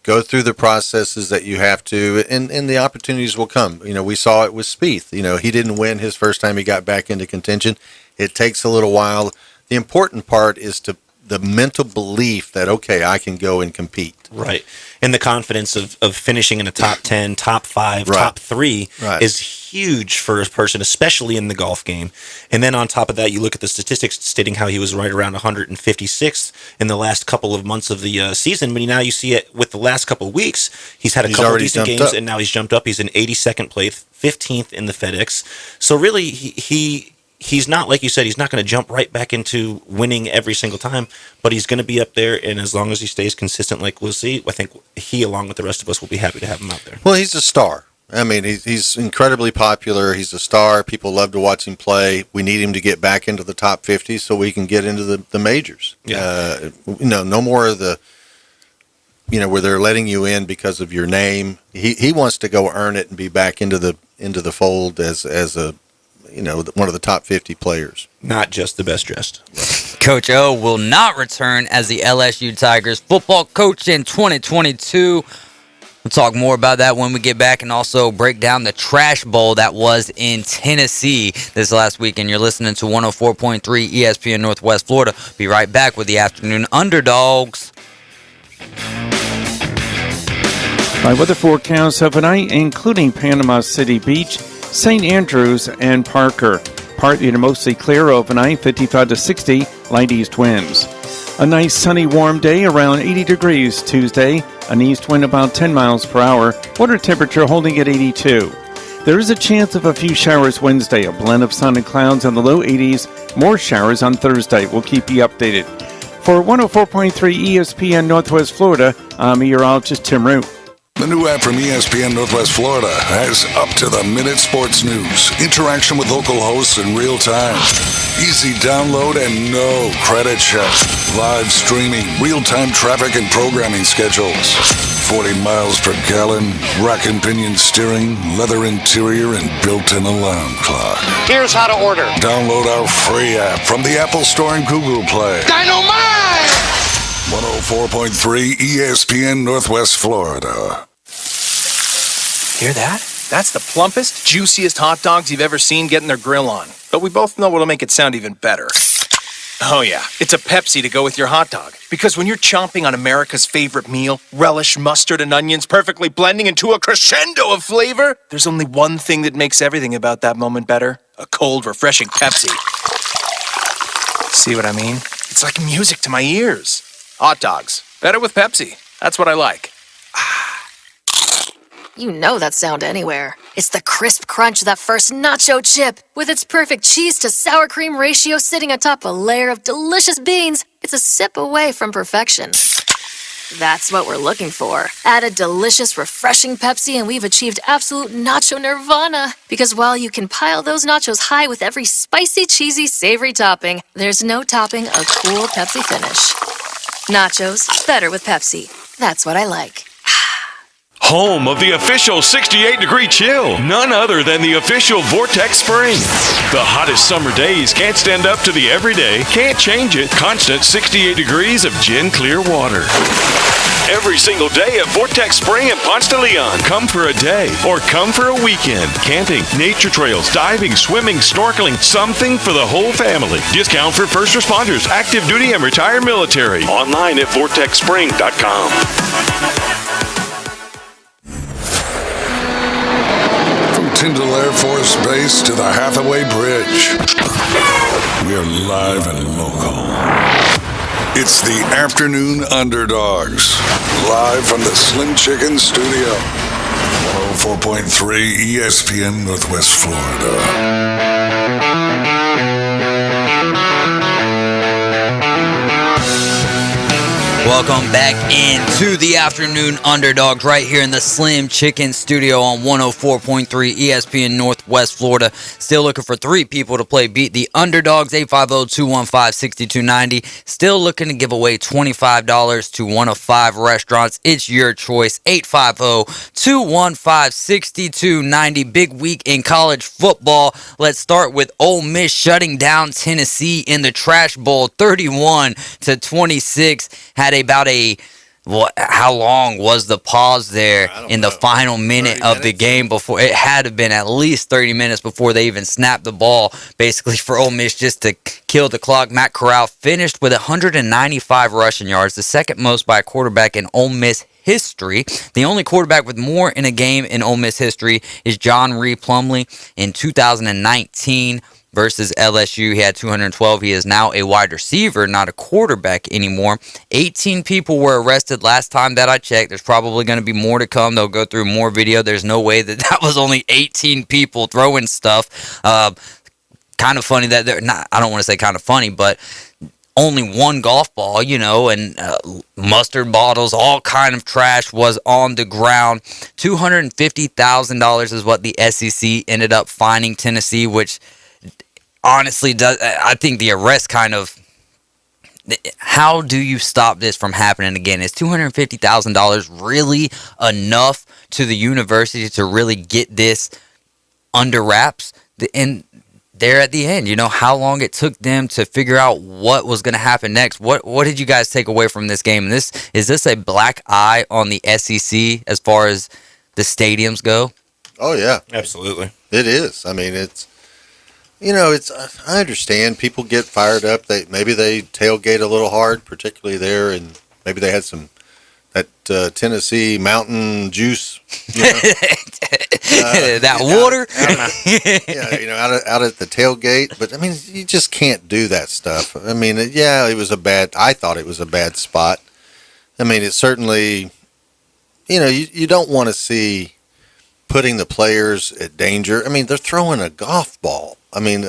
go through the processes that you have to, and the opportunities will come. We saw it with Spieth. He didn't win his first time he got back into contention. It takes a little while. The important part is the mental belief that, okay, I can go and compete. Right. And the confidence of finishing in a top 10, top 5, top 3 is huge for a person, especially in the golf game. And then on top of that, you look at the statistics stating how he was right around 156th in the last couple of months of the season. But now you see it with the last couple of weeks, he's had a couple of decent games, and now he's jumped up. He's in 82nd place, 15th in the FedEx. So really, he's not, like you said, he's not going to jump right back into winning every single time, but he's going to be up there, and as long as he stays consistent, like we'll see, I think he, along with the rest of us, will be happy to have him out there. Well, he's a star. He's incredibly popular. He's a star. People love to watch him play. We need him to get back into the top 50 so we can get into the majors. Yeah. No more of the, where they're letting you in because of your name. He wants to go earn it and be back into the fold as a, one of the top 50 players. Not just the best dressed. Coach O will not return as the LSU Tigers football coach in 2022. We'll talk more about that when we get back and also break down the trash bowl that was in Tennessee this last weekend. You're listening to 104.3 ESPN Northwest Florida. Be right back with the Afternoon Underdogs. By weather forecasts overnight, including Panama City Beach, St. Andrews, and Parker. Partly to mostly clear overnight, 55 to 60, light east winds. A nice sunny warm day, around 80 degrees Tuesday. An east wind about 10 miles per hour. Water temperature holding at 82. There is a chance of a few showers Wednesday, a blend of sun and clouds in the low 80s. More showers on Thursday. We'll keep you updated. For 104.3 ESPN Northwest Florida, I'm meteorologist Tim Root. The new app from ESPN Northwest Florida has up-to-the-minute sports news, interaction with local hosts in real time, easy download and no credit check, live streaming, real-time traffic and programming schedules, 40 miles per gallon, rack and pinion steering, leather interior, and built-in alarm clock. Here's how to order. Download our free app from the Apple Store and Google Play. Dynamite! 104.3 ESPN Northwest Florida. Hear that? That's the plumpest, juiciest hot dogs you've ever seen getting their grill on. But we both know what'll make it sound even better. Oh yeah, it's a Pepsi to go with your hot dog. Because when you're chomping on America's favorite meal, relish, mustard, and onions perfectly blending into a crescendo of flavor, there's only one thing that makes everything about that moment better. A cold, refreshing Pepsi. See what I mean? It's like music to my ears. Hot dogs. Better with Pepsi. That's what I like. You know that sound anywhere. It's the crisp crunch of that first nacho chip. With its perfect cheese to sour cream ratio sitting atop a layer of delicious beans, it's a sip away from perfection. That's what we're looking for. Add a delicious, refreshing Pepsi and we've achieved absolute nacho nirvana. Because while you can pile those nachos high with every spicy, cheesy, savory topping, there's no topping a cool Pepsi finish. Nachos, better with Pepsi. That's what I like. Home of the official 68-degree chill. None other than the official Vortex Spring. The hottest summer days can't stand up to the everyday, can't change it. Constant 68 degrees of gin clear water. Every single day at Vortex Spring in Ponce de Leon. Come for a day or come for a weekend. Camping, nature trails, diving, swimming, snorkeling, something for the whole family. Discount for first responders, active duty, and retired military. Online at vortexspring.com. Tyndall Air Force Base to the Hathaway Bridge. We are live and local. It's the Afternoon Underdogs, live from the Slim Chicken Studio. 104.3 ESPN Northwest Florida. Welcome back into the Afternoon Underdogs right here in the Slim Chicken Studio on 104.3 ESPN Northwest Florida. Still looking for 3 people to play Beat the Underdogs, 850-215-6290. Still looking to give away $25 to one of 5 restaurants. It's your choice, 850-215-6290. Big week in college football. Let's start with Ole Miss shutting down Tennessee in the Trash Bowl, 31-26. Had how long was the pause there in the final minute of the game before? It had to have been at least 30 minutes before they even snapped the ball, basically for Ole Miss just to kill the clock. Matt Corral finished with 195 rushing yards, the second most by a quarterback in Ole Miss history. The only quarterback with more in a game in Ole Miss history is John Reed Plumlee in 2019. Versus LSU, he had 212. He is now a wide receiver, not a quarterback anymore. 18 people were arrested last time that I checked. There's probably going to be more to come. They'll go through more video. There's no way that was only 18 people throwing stuff. Kind of funny that they're not. I don't want to say kind of funny, but only one golf ball, and mustard bottles, all kind of trash was on the ground. $250,000 is what the SEC ended up fining Tennessee, which honestly I think the arrest kind of, how do you stop this from happening again? Is $250,000 really enough to the university to really get this under wraps? And there at the end, how long it took them to figure out what was going to happen next. What did you guys take away from this game? Is this a black eye on the SEC as far as the stadiums go? Oh yeah, absolutely. It is. I mean, it's. I understand people get fired up. Maybe they tailgate a little hard, particularly there, and maybe they had that Tennessee mountain juice. That water. Out at the tailgate. But I mean, you just can't do that stuff. I mean, I thought it was a bad spot. I mean, it certainly, you don't want to see putting the players at danger. I mean, they're throwing a golf ball. I mean,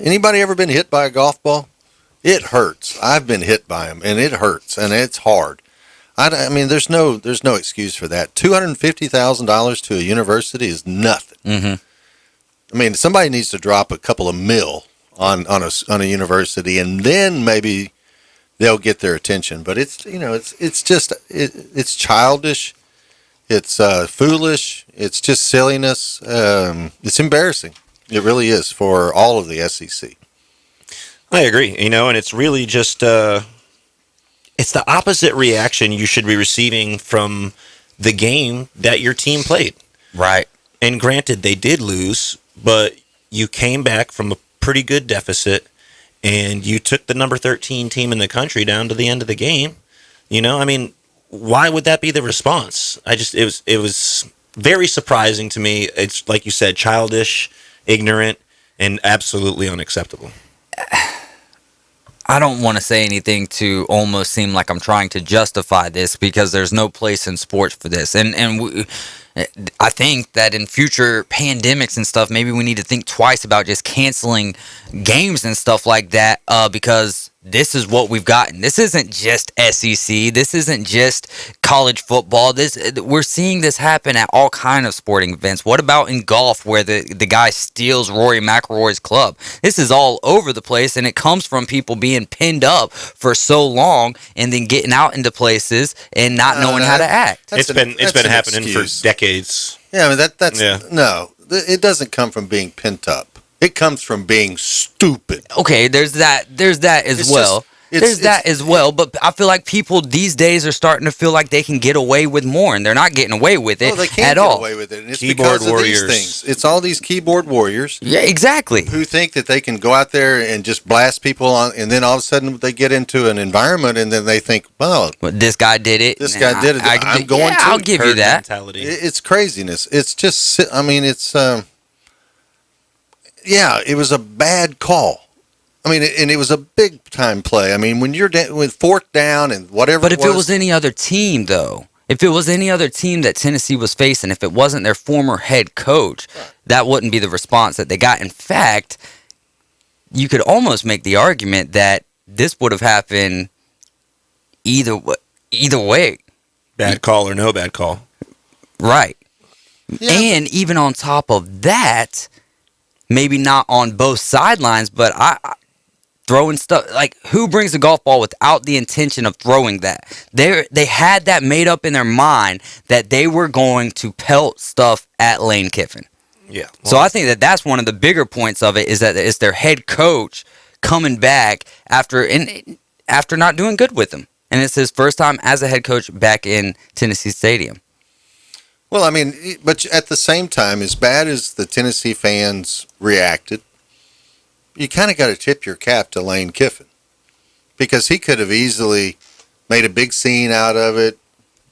anybody ever been hit by a golf ball? It hurts. I've been hit by them, and it hurts, and it's hard. I mean, there's no excuse for that. $250,000 to a university is nothing. Mm-hmm. I mean, somebody needs to drop a couple of mil on a university, and then maybe they'll get their attention. But it's childish. It's foolish. It's just silliness. It's embarrassing. It really is for all of the SEC. I agree. And it's really just it's the opposite reaction you should be receiving from the game that your team played. Right. And granted, they did lose, but you came back from a pretty good deficit, and you took the number 13 team in the country down to the end of the game. I mean, why would that be the response? It was very surprising to me. It's like you said, childish, ignorant, and absolutely unacceptable. I don't want to say anything to almost seem like I'm trying to justify this, because there's no place in sports for this. I think that in future pandemics and stuff, maybe we need to think twice about just canceling games and stuff like that, because this is what we've gotten. This isn't just SEC. This isn't just college football. We're seeing this happen at all kind of sporting events. What about in golf, where the guy steals Rory McIlroy's club? This is all over the place, and it comes from people being pinned up for so long and then getting out into places and not knowing how to act. It's been happening for decades. Yeah, I mean that's no. It doesn't come from being pent up. It comes from being stupid. Okay, there's that as well. But I feel like people these days are starting to feel like they can get away with more, and they're not getting away with it they can't at get all. away with it. And it's Keyboard because warriors. of these things. It's all these keyboard warriors. Yeah, exactly. Who think that they can go out there and just blast people on, and then all of a sudden they get into an environment, and then they think, "Well, this guy did it. This guy did it. I'm going to." I'll give you that. Mentality. It's craziness. It's just. I mean, it's. Yeah, it was a bad call. I mean, and it was a big time play. I mean, when you're with fourth down and whatever. But if it was any other team, though, if it was any other team that Tennessee was facing, if it wasn't their former head coach, that wouldn't be the response that they got. In fact, you could almost make the argument that this would have happened either way. Bad call or no bad call. Right. Yeah. And even on top of that, maybe not on both sidelines, but I throwing stuff like, who brings the golf ball without the intention of throwing that? They had that made up in their mind that they were going to pelt stuff at Lane Kiffin. Yeah. So I think that's one of the bigger points of it, is that it's their head coach coming back after not doing good with them, and it's his first time as a head coach back in Tennessee Stadium. Well, I mean, but at the same time, as bad as the Tennessee fans reacted, you kind of got to tip your cap to Lane Kiffin, because he could have easily made a big scene out of it,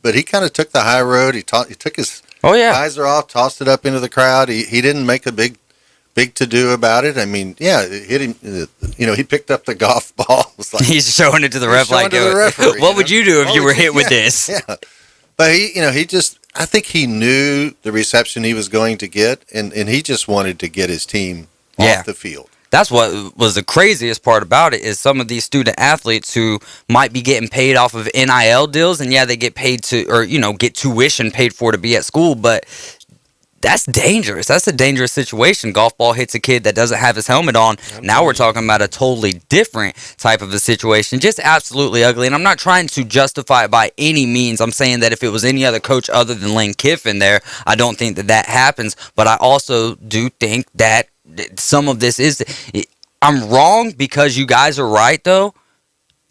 but he kind of took the high road. He took his visor off, tossed it up into the crowd. He didn't make a big to do about it. I mean, yeah, it hit him. He picked up the golf ball. Was like, he's showing it to the ref like, what would you do if you were hit with this? Yeah, but he just. I think he knew the reception he was going to get, and he just wanted to get his team off the field. That's what was the craziest part about it, is some of these student athletes who might be getting paid off of NIL deals, and they get paid get tuition paid for to be at school, but that's dangerous. That's a dangerous situation. Golf ball hits a kid that doesn't have his helmet on. Now we're talking about a totally different type of a situation. Just absolutely ugly. And I'm not trying to justify it by any means. I'm saying that if it was any other coach other than Lane Kiffin there, I don't think that happens. But I also do think that some of this is... I'm wrong because you guys are right, though.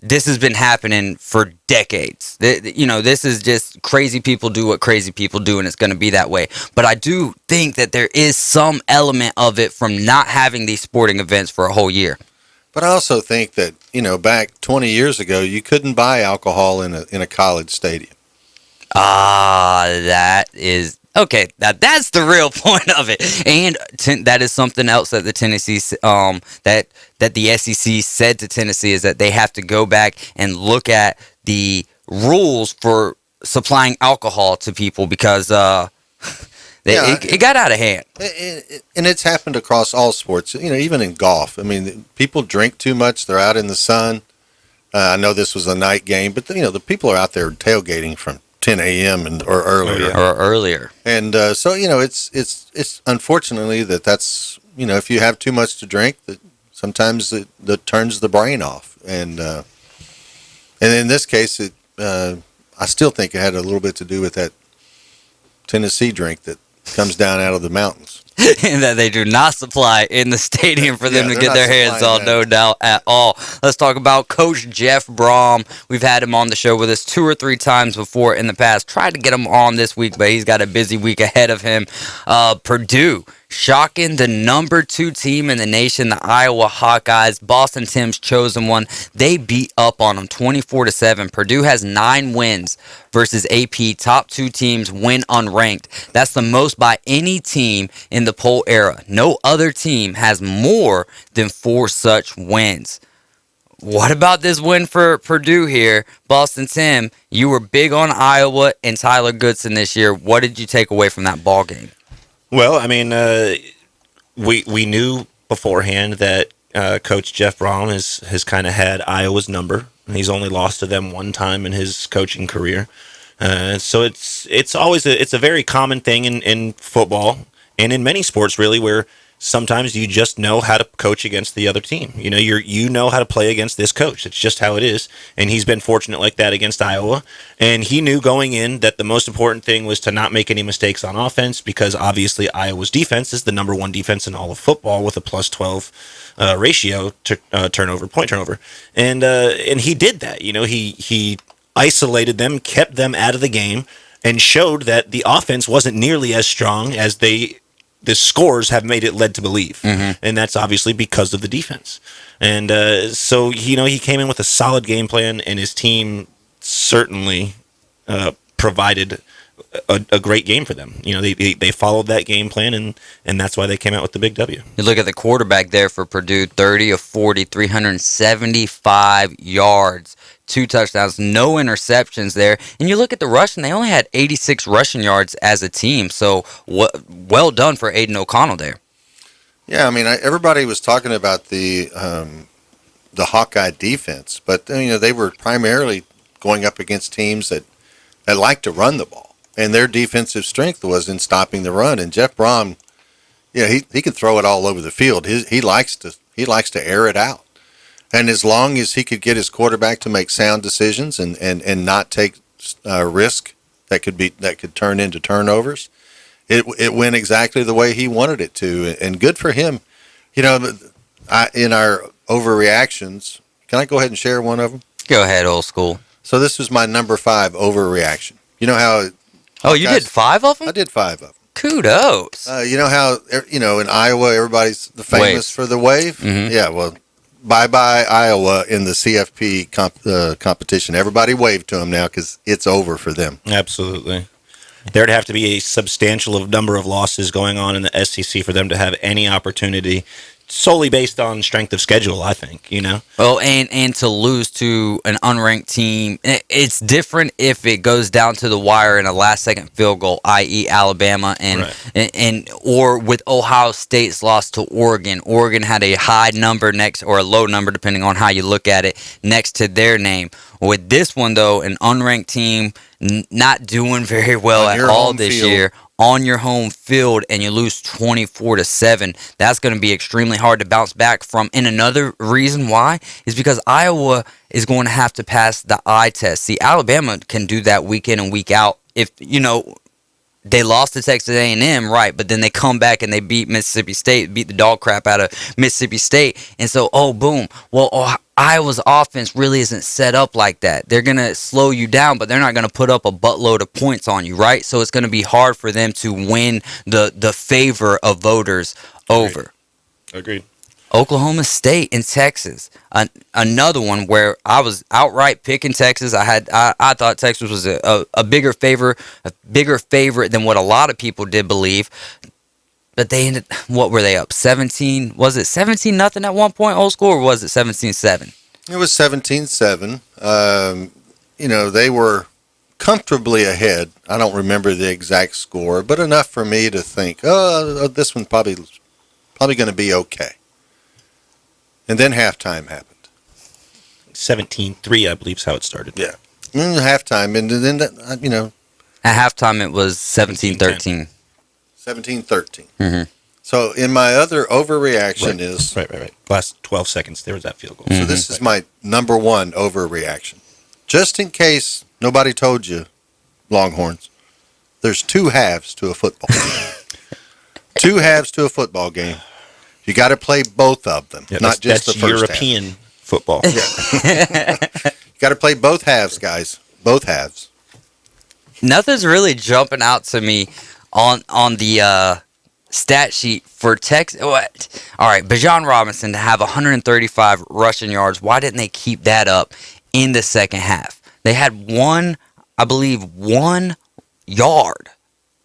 This has been happening for decades. This is just crazy people do what crazy people do, and it's going to be that way. But I do think that there is some element of it from not having these sporting events for a whole year. But I also think that, back 20 years ago, you couldn't buy alcohol in a college stadium. That is... Okay, that's the real point of it, and that is something else that the Tennessee, that the SEC said to Tennessee, is that they have to go back and look at the rules for supplying alcohol to people, because it got out of hand. And it's happened across all sports, even in golf. I mean, people drink too much; they're out in the sun. I know this was a night game, but the people are out there tailgating from 10 a.m. or earlier. And so it's unfortunately that's if you have too much to drink, that sometimes that turns the brain off, and in this case I still think it had a little bit to do with that Tennessee drink that comes down out of the mountains. And that they do not supply in the stadium for them to get their hands on, no doubt at all. Let's talk about Coach Jeff Brom. We've had him on the show with us 2 or 3 times before in the past. Tried to get him on this week, but he's got a busy week ahead of him. Purdue shocking the number 2 team in the nation, the Iowa Hawkeyes. Boston Tim's chosen one. They beat up on them 24-7. Purdue has 9 wins versus AP. Top 2 teams win unranked. That's the most by any team in the poll era. No other team has more than 4 such wins. What about this win for Purdue here? Boston Tim, you were big on Iowa and Tyler Goodson this year. What did you take away from that ball game? Well, I mean, we knew beforehand that coach Jeff Brom has kind of had Iowa's number. He's only lost to them one time in his coaching career. So it's always it's a very common thing in football and in many sports really, where sometimes you just know how to coach against the other team. You know how to play against this coach. It's just how it is. And he's been fortunate like that against Iowa. And he knew going in that the most important thing was to not make any mistakes on offense, because obviously Iowa's defense is the number one defense in all of football with a plus 12 ratio to point turnover. And he did that. He isolated them, kept them out of the game, and showed that the offense wasn't nearly as strong as the scores have made it led to believe. And that's obviously because of the defense. And so, he came in with a solid game plan, and his team certainly provided a great game for them. They followed that game plan, and that's why they came out with the big W. You look at the quarterback there for Purdue, 30 of 40, 375 yards, 2 touchdowns, no interceptions there. And you look at the rushing, they only had 86 rushing yards as a team. So well done for Aiden O'Connell there. Yeah, I mean, everybody was talking about the Hawkeye defense, but they were primarily going up against teams that like to run the ball, and their defensive strength was in stopping the run. And Jeff Brom, he can throw it all over the field. He likes to air it out. And as long as he could get his quarterback to make sound decisions and not take risk that could turn into turnovers, it went exactly the way he wanted it to. And good for him. In our overreactions, can I go ahead and share one of them? Go ahead, old school. So this is my number 5 overreaction. You know how? Oh, you did 5 of them? I did 5 of them. Kudos. You know how in Iowa everybody's famous for the wave? Mm-hmm. Yeah, well. Bye-bye Iowa in the CFP competition. Everybody wave to them now because it's over for them. Absolutely. There'd have to be a substantial number of losses going on in the SEC for them to have any opportunity, solely based on strength of schedule, I think, Well, and to lose to an unranked team, it's different if it goes down to the wire in a last-second field goal, i.e. Alabama, and or with Ohio State's loss to Oregon. Oregon had a high number next, or a low number, depending on how you look at it, next to their name. With this one, though, an unranked team not doing very well at all this year, on your home field, and you lose 24-7, that's going to be extremely hard to bounce back from. And another reason why is because Iowa is going to have to pass the eye test. See, Alabama can do that week in and week out. If, they lost to Texas A&M, right, but then they come back and they beat Mississippi State, beat the dog crap out of Mississippi State. And so, boom. Well, Iowa's offense really isn't set up like that. They're going to slow you down, but they're not going to put up a buttload of points on you, right? So it's going to be hard for them to win the favor of voters over. Agreed. Oklahoma State and Texas, another one where I was outright picking Texas. I thought Texas was a bigger favorite than what a lot of people did believe. But they ended. What were they up? 17? Was it 17-0 at one point, old school, or was it 17-7? It was 17-7. They were comfortably ahead. I don't remember the exact score, but enough for me to think, this one's probably going to be okay. And then halftime happened. 17-3, I believe, is how it started. Yeah. Halftime, and then, At halftime, it was 17-13. 17-13. Mm-hmm. So, in my other overreaction is... Right. Last 12 seconds, there was that field goal. So, this is my number 1 overreaction. Just in case nobody told you, Longhorns, there's 2 halves to a football game. 2 halves to a football game. You got to play both of them, not just the first European half. Football. Yeah. You got to play both halves, guys. Both halves. Nothing's really jumping out to me on the stat sheet for Texas. What? All right, Bijan Robinson to have 135 rushing yards. Why didn't they keep that up in the second half? They had 1 yard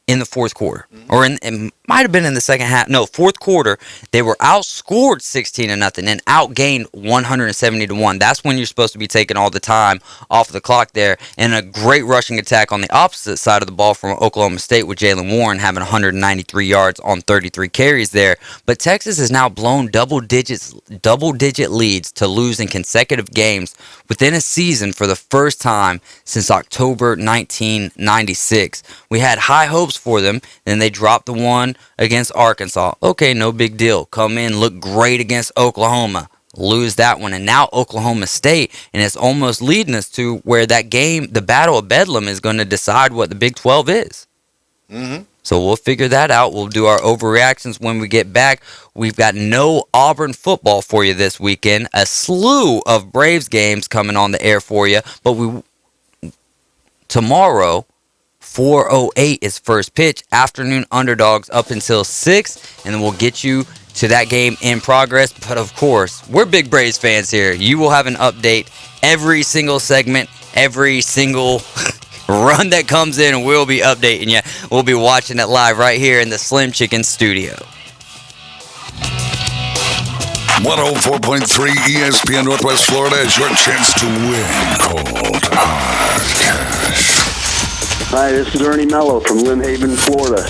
in the fourth quarter, or in might have been in the second half. No, fourth quarter. They were outscored 16-0 and outgained 170-1. That's when you're supposed to be taking all the time off the clock there. And a great rushing attack on the opposite side of the ball from Oklahoma State with Jalen Warren having 193 yards on 33 carries there. But Texas has now blown double-digit leads to lose in consecutive games within a season for the first time since October 1996. We had high hopes for them, then they dropped the one against Arkansas. Okay, no big deal. Come in, look great against Oklahoma. Lose that one, and now Oklahoma State, and it's almost leading us to where that game, the Battle of Bedlam, is going to decide what the Big 12 is. Mm-hmm. So we'll figure that out. We'll do our overreactions when we get back. We've got no Auburn football for you this weekend. A slew of Braves games coming on the air for you, but tomorrow, 4:08 is first pitch. Afternoon Underdogs up until 6, and then we'll get you to that game in progress. But of course, we're big Braves fans here. You will have an update every single segment, every single run that comes in, and we'll be updating you. We'll be watching it live right here in the Slim Chicken studio. 104.3 ESPN Northwest Florida is your chance to win Cold Hard Cash. Hi, this is Ernie Mello from Lynn Haven, Florida.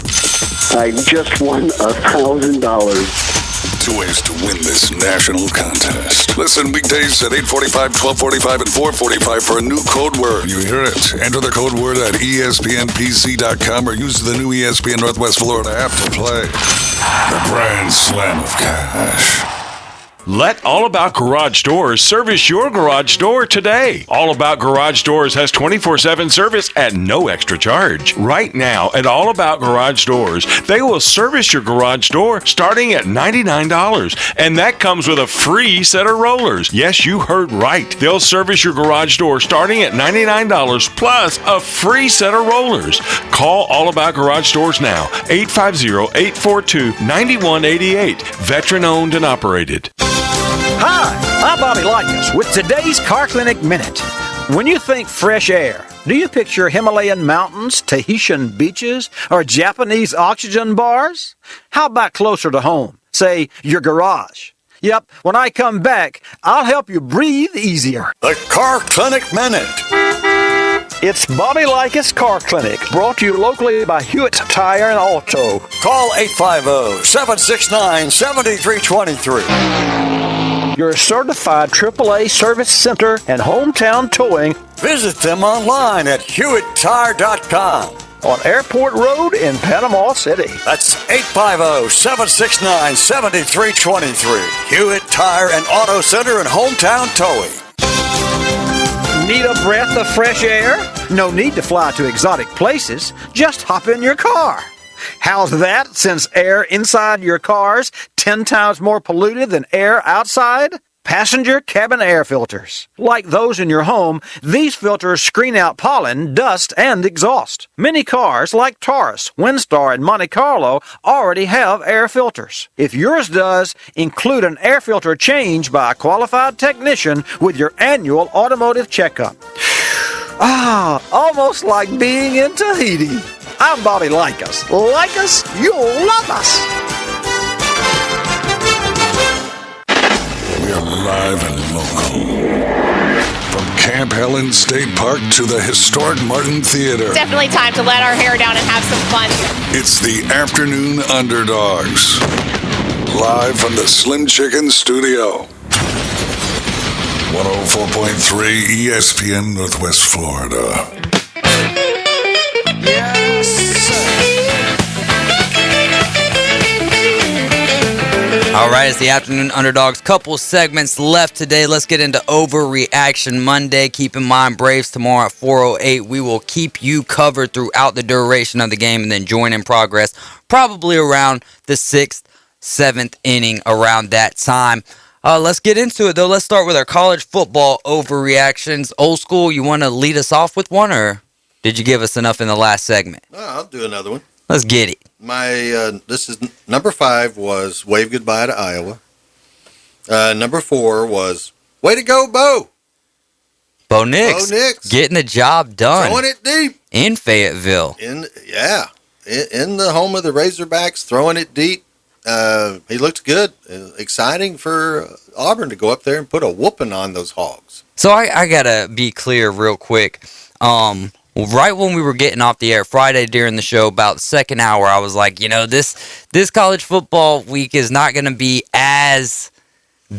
I just won $1,000. 2 ways to win this national contest. Listen weekdays at 8:45, 12:45, and 4:45 for a new code word. You hear it. Enter the code word at ESPNPC.com or use the new ESPN Northwest Florida app to play. The Grand Slam of Cash. Let All About Garage Doors service your garage door today. All About Garage Doors has 24/7 service at no extra charge. Right now at All About Garage Doors, they will service your garage door starting at $99. And that comes with a free set of rollers. Yes, you heard right. They'll service your garage door starting at $99 plus a free set of rollers. Call All About Garage Doors now. 850-842-9188. Veteran owned and operated. Hi, I'm Bobby Likas with today's Car Clinic Minute. When you think fresh air, do you picture Himalayan mountains, Tahitian beaches, or Japanese oxygen bars? How about closer to home? Say, your garage. Yep, when I come back, I'll help you breathe easier. The Car Clinic Minute. It's Bobby Likas Car Clinic, brought to you locally by Hewitt Tire and Auto. Call 850-769-7323. Your certified AAA service center and hometown towing. Visit them online at HewittTire.com. On Airport Road in Panama City. That's 850-769-7323. Hewitt Tire and Auto Center and hometown towing. Need a breath of fresh air? No need to fly to exotic places. Just hop in your car. How's that, since air inside your car's 10 times more polluted than air outside? Passenger cabin air filters. Like those in your home, these filters screen out pollen, dust, and exhaust. Many cars, like Taurus, Windstar, and Monte Carlo, already have air filters. If yours does, include an air filter change by a qualified technician with your annual automotive checkup. Almost like being in Tahiti. I'm Bobby Likas. Like us, you'll love us. We are live and local. From Camp Helen State Park to the historic Martin Theater. Definitely time to let our hair down and have some fun. It's the Afternoon Underdogs. Live from the Slim Chicken studio. 104.3 ESPN Northwest Florida. All right, it's the Afternoon Underdogs. Couple segments left today. Let's get into Overreaction Monday. Keep in mind, Braves tomorrow at 4:08. We will keep you covered throughout the duration of the game and then join in progress probably around the 6th, 7th inning, around that time. Let's get into it, though. Let's start with our college football overreactions. Old school, you want to lead us off with one, or did you give us enough in the last segment? No, I'll do another one. Let's get it. This is number 5 was Wave Goodbye to Iowa. Number 4 was Way to Go, Bo. Bo Nix. Getting the job done. Throwing it deep. In Fayetteville. Yeah. in the home of the Razorbacks, throwing it deep. He looked good. Exciting for Auburn to go up there and put a whooping on those Hogs. So I gotta be clear real quick. Right when we were getting off the air Friday during the show, about the second hour, I was like, this college football week is not gonna be as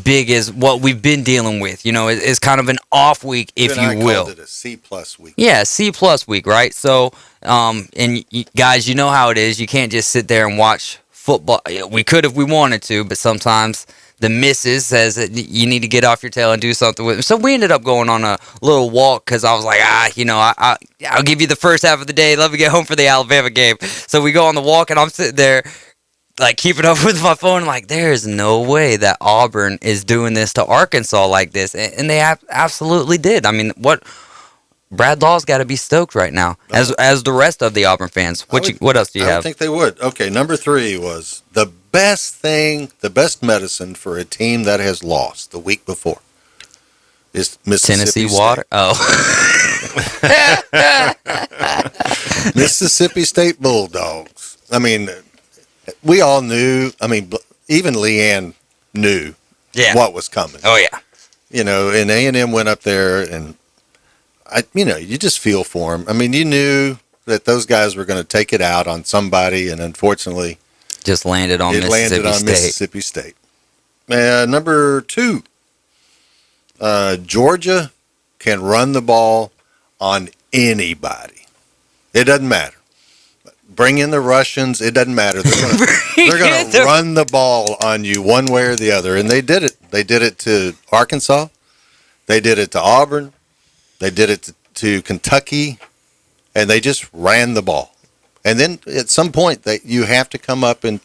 big as what we've been dealing with. It's kind of an off week, if you will. Called it a C+ week. Yeah, C+ week, right? So, and guys, you know how it is. You can't just sit there and watch football. We could if we wanted to, but sometimes the missus says that you need to get off your tail and do something with it. So we ended up going on a little walk because I was like, I'll give you the first half of the day. Let me get home for the Alabama game. So we go on the walk, and I'm sitting there like keeping up with my phone. Like, there is no way that Auburn is doing this to Arkansas like this. And they absolutely did. I mean, Brad Law's got to be stoked right now, as the rest of the Auburn fans. What else do you have? I think they would. Okay, number 3 was the best medicine for a team that has lost the week before is Mississippi Tennessee State. water? Oh. Mississippi State Bulldogs. I mean, we all knew. I mean, even Leanne knew what was coming. Oh, yeah. And A&M went up there, and you just feel for them. I mean, you knew that those guys were going to take it out on somebody, and unfortunately, just landed on Mississippi State. Number 2, Georgia can run the ball on anybody. It doesn't matter. Bring in the Russians. It doesn't matter. They're going to run the ball on you one way or the other, and they did it. They did it to Arkansas. They did it to Auburn. They did it to Kentucky, and they just ran the ball. And then at some point, you have to come up and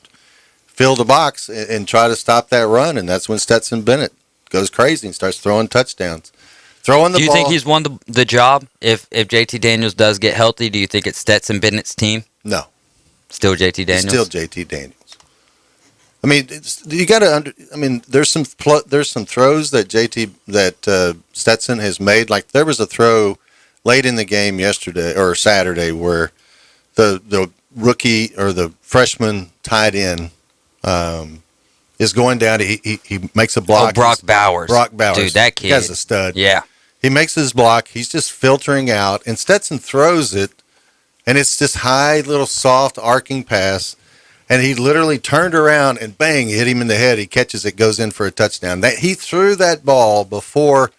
fill the box and try to stop that run, and that's when Stetson Bennett goes crazy and starts throwing touchdowns. Throwing the ball. Do you think he's won the job if JT Daniels does get healthy? Do you think it's Stetson Bennett's team? No. Still JT Daniels? It's still JT Daniels. I mean, you got to there's some throws that Stetson has made. Like there was a throw late in the game yesterday or Saturday where the rookie or the freshman tight end is going down. He makes a block. Oh, Brock Bowers. Dude, that kid. Guy's a stud. Yeah. He makes his block. He's just filtering out, and Stetson throws it, and it's this high, little, soft, arcing pass. And he literally turned around and bang, hit him in the head. He catches it, goes in for a touchdown. He threw that ball before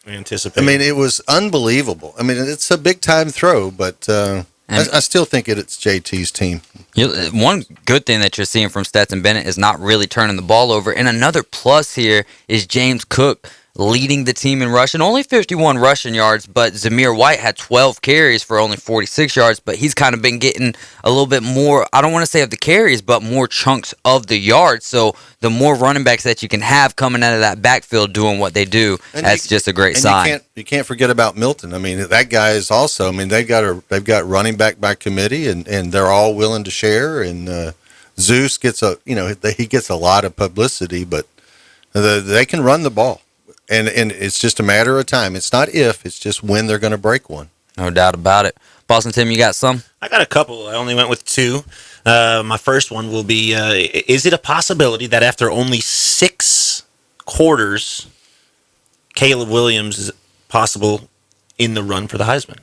anticipated. I mean, it was unbelievable. I mean, it's a big time throw, but I still think it's JT's team. One good thing that you're seeing from Stetson Bennett is not really turning the ball over. And another plus here is James Cook leading the team in rushing. Only 51 rushing yards, but Zamir White had 12 carries for only 46 yards. But he's kind of been getting a little bit more, I don't want to say of the carries, but more chunks of the yards. So the more running backs that you can have coming out of that backfield doing what they do, that's just a great sign. You can't forget about Milton. I mean, that guy is also, I mean, they've got running back by committee, and they're all willing to share. And Zeus gets he gets a lot of publicity, but they can run the ball. And it's just a matter of time. It's not if, it's just when they're going to break one. No doubt about it. Boston Tim, you got some? I got a couple. I only went with 2. My first one will be, is it a possibility that after only 6 quarters, Caleb Williams is possible in the run for the Heisman?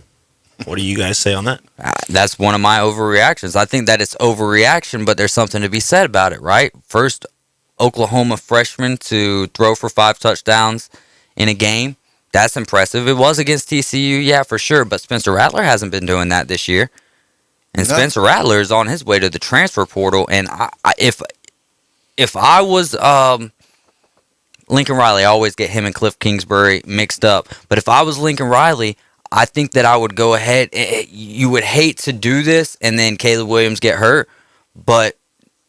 What do you guys say on that? That's one of my overreactions. I think that it's overreaction, but there's something to be said about it, right? First Oklahoma freshman to throw for 5 touchdowns in a game. That's impressive. It was against TCU, yeah, for sure, but Spencer Rattler hasn't been doing that this year. And Spencer Rattler is on his way to the transfer portal, and if I was Lincoln Riley, I always get him and Cliff Kingsbury mixed up, but if I was Lincoln Riley, I think that I would go ahead. You would hate to do this and then Caleb Williams get hurt, but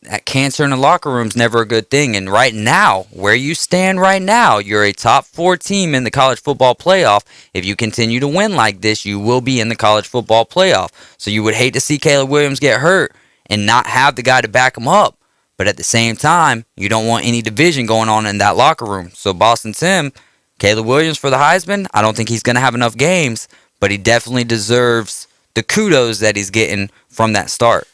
that cancer in the locker room is never a good thing. And right now, where you stand right now, you're a top 4 team in the college football playoff. If you continue to win like this, you will be in the college football playoff. So you would hate to see Caleb Williams get hurt and not have the guy to back him up. But at the same time, you don't want any division going on in that locker room. So Boston Tim, Caleb Williams for the Heisman, I don't think he's going to have enough games, but he definitely deserves the kudos that he's getting from that start.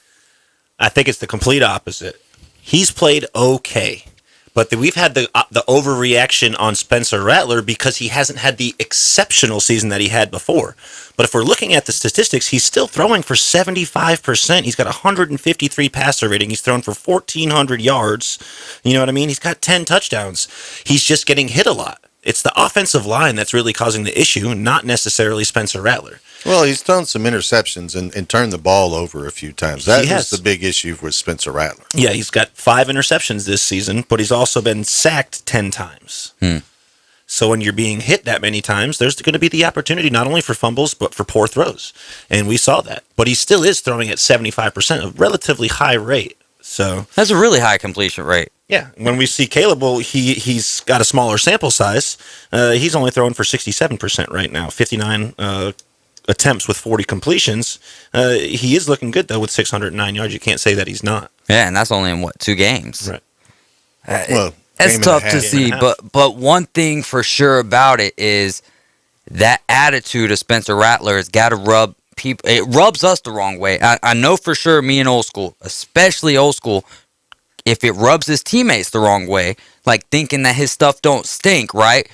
I think it's the complete opposite. He's played okay, but we've had the overreaction on Spencer Rattler because he hasn't had the exceptional season that he had before. But if we're looking at the statistics, he's still throwing for 75%. He's got 153 passer rating. He's thrown for 1,400 yards. You know what I mean? He's got 10 touchdowns. He's just getting hit a lot. It's the offensive line that's really causing the issue, not necessarily Spencer Rattler. Well, he's thrown some interceptions and turned the ball over a few times. That is the big issue with Spencer Rattler. Yeah, he's got 5 interceptions this season, but he's also been sacked 10 times. So when you're being hit that many times, there's going to be the opportunity not only for fumbles, but for poor throws. And we saw that. But he still is throwing at 75%, a relatively high rate. So that's a really high completion rate. Yeah. When we see Caleb, well, he's got a smaller sample size. He's only throwing for 67% right now, 59 attempts with 40 completions. He is looking good, though, with 609 yards. You can't say that he's not. Yeah, and that's only in, 2 games? Right. Well, it's tough to see, but one thing for sure about it is that attitude of Spencer Rattler has got to rub people. It rubs us the wrong way. I know for sure, me and Old School, especially Old School, if it rubs his teammates the wrong way, like thinking that his stuff don't stink, right?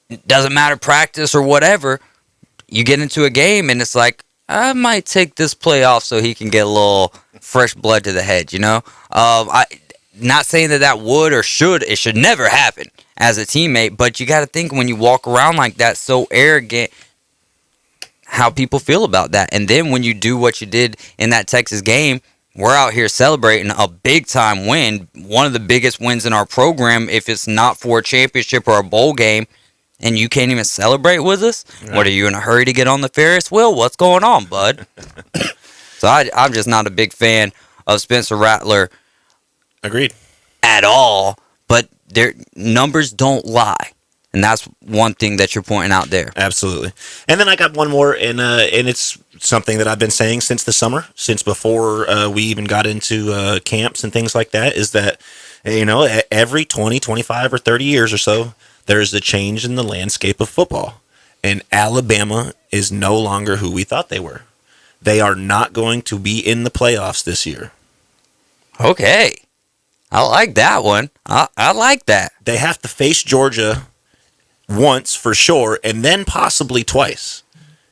It doesn't matter practice or whatever. You get into a game and it's like, I might take this play off so he can get a little fresh blood to the head, you know? Not saying that would or should. It should never happen as a teammate, but you got to think when you walk around like that, so arrogant, how people feel about that. And then when you do what you did in that Texas game, we're out here celebrating a big-time win, one of the biggest wins in our program, if it's not for a championship or a bowl game, and you can't even celebrate with us? Right. What, are you in a hurry to get on the Ferris wheel? What's going on, bud? So I'm just not a big fan of Spencer Rattler. Agreed. At all, but their numbers don't lie. And that's one thing that you're pointing out there. Absolutely. And then I got one more, and it's something that I've been saying since the summer, since before we even got into camps and things like that, is that, every 20, 25, or 30 years or so, there's a change in the landscape of football. And Alabama is no longer who we thought they were. They are not going to be in the playoffs this year. Okay. I like that one. I like that. They have to face Georgia once for sure, and then possibly twice.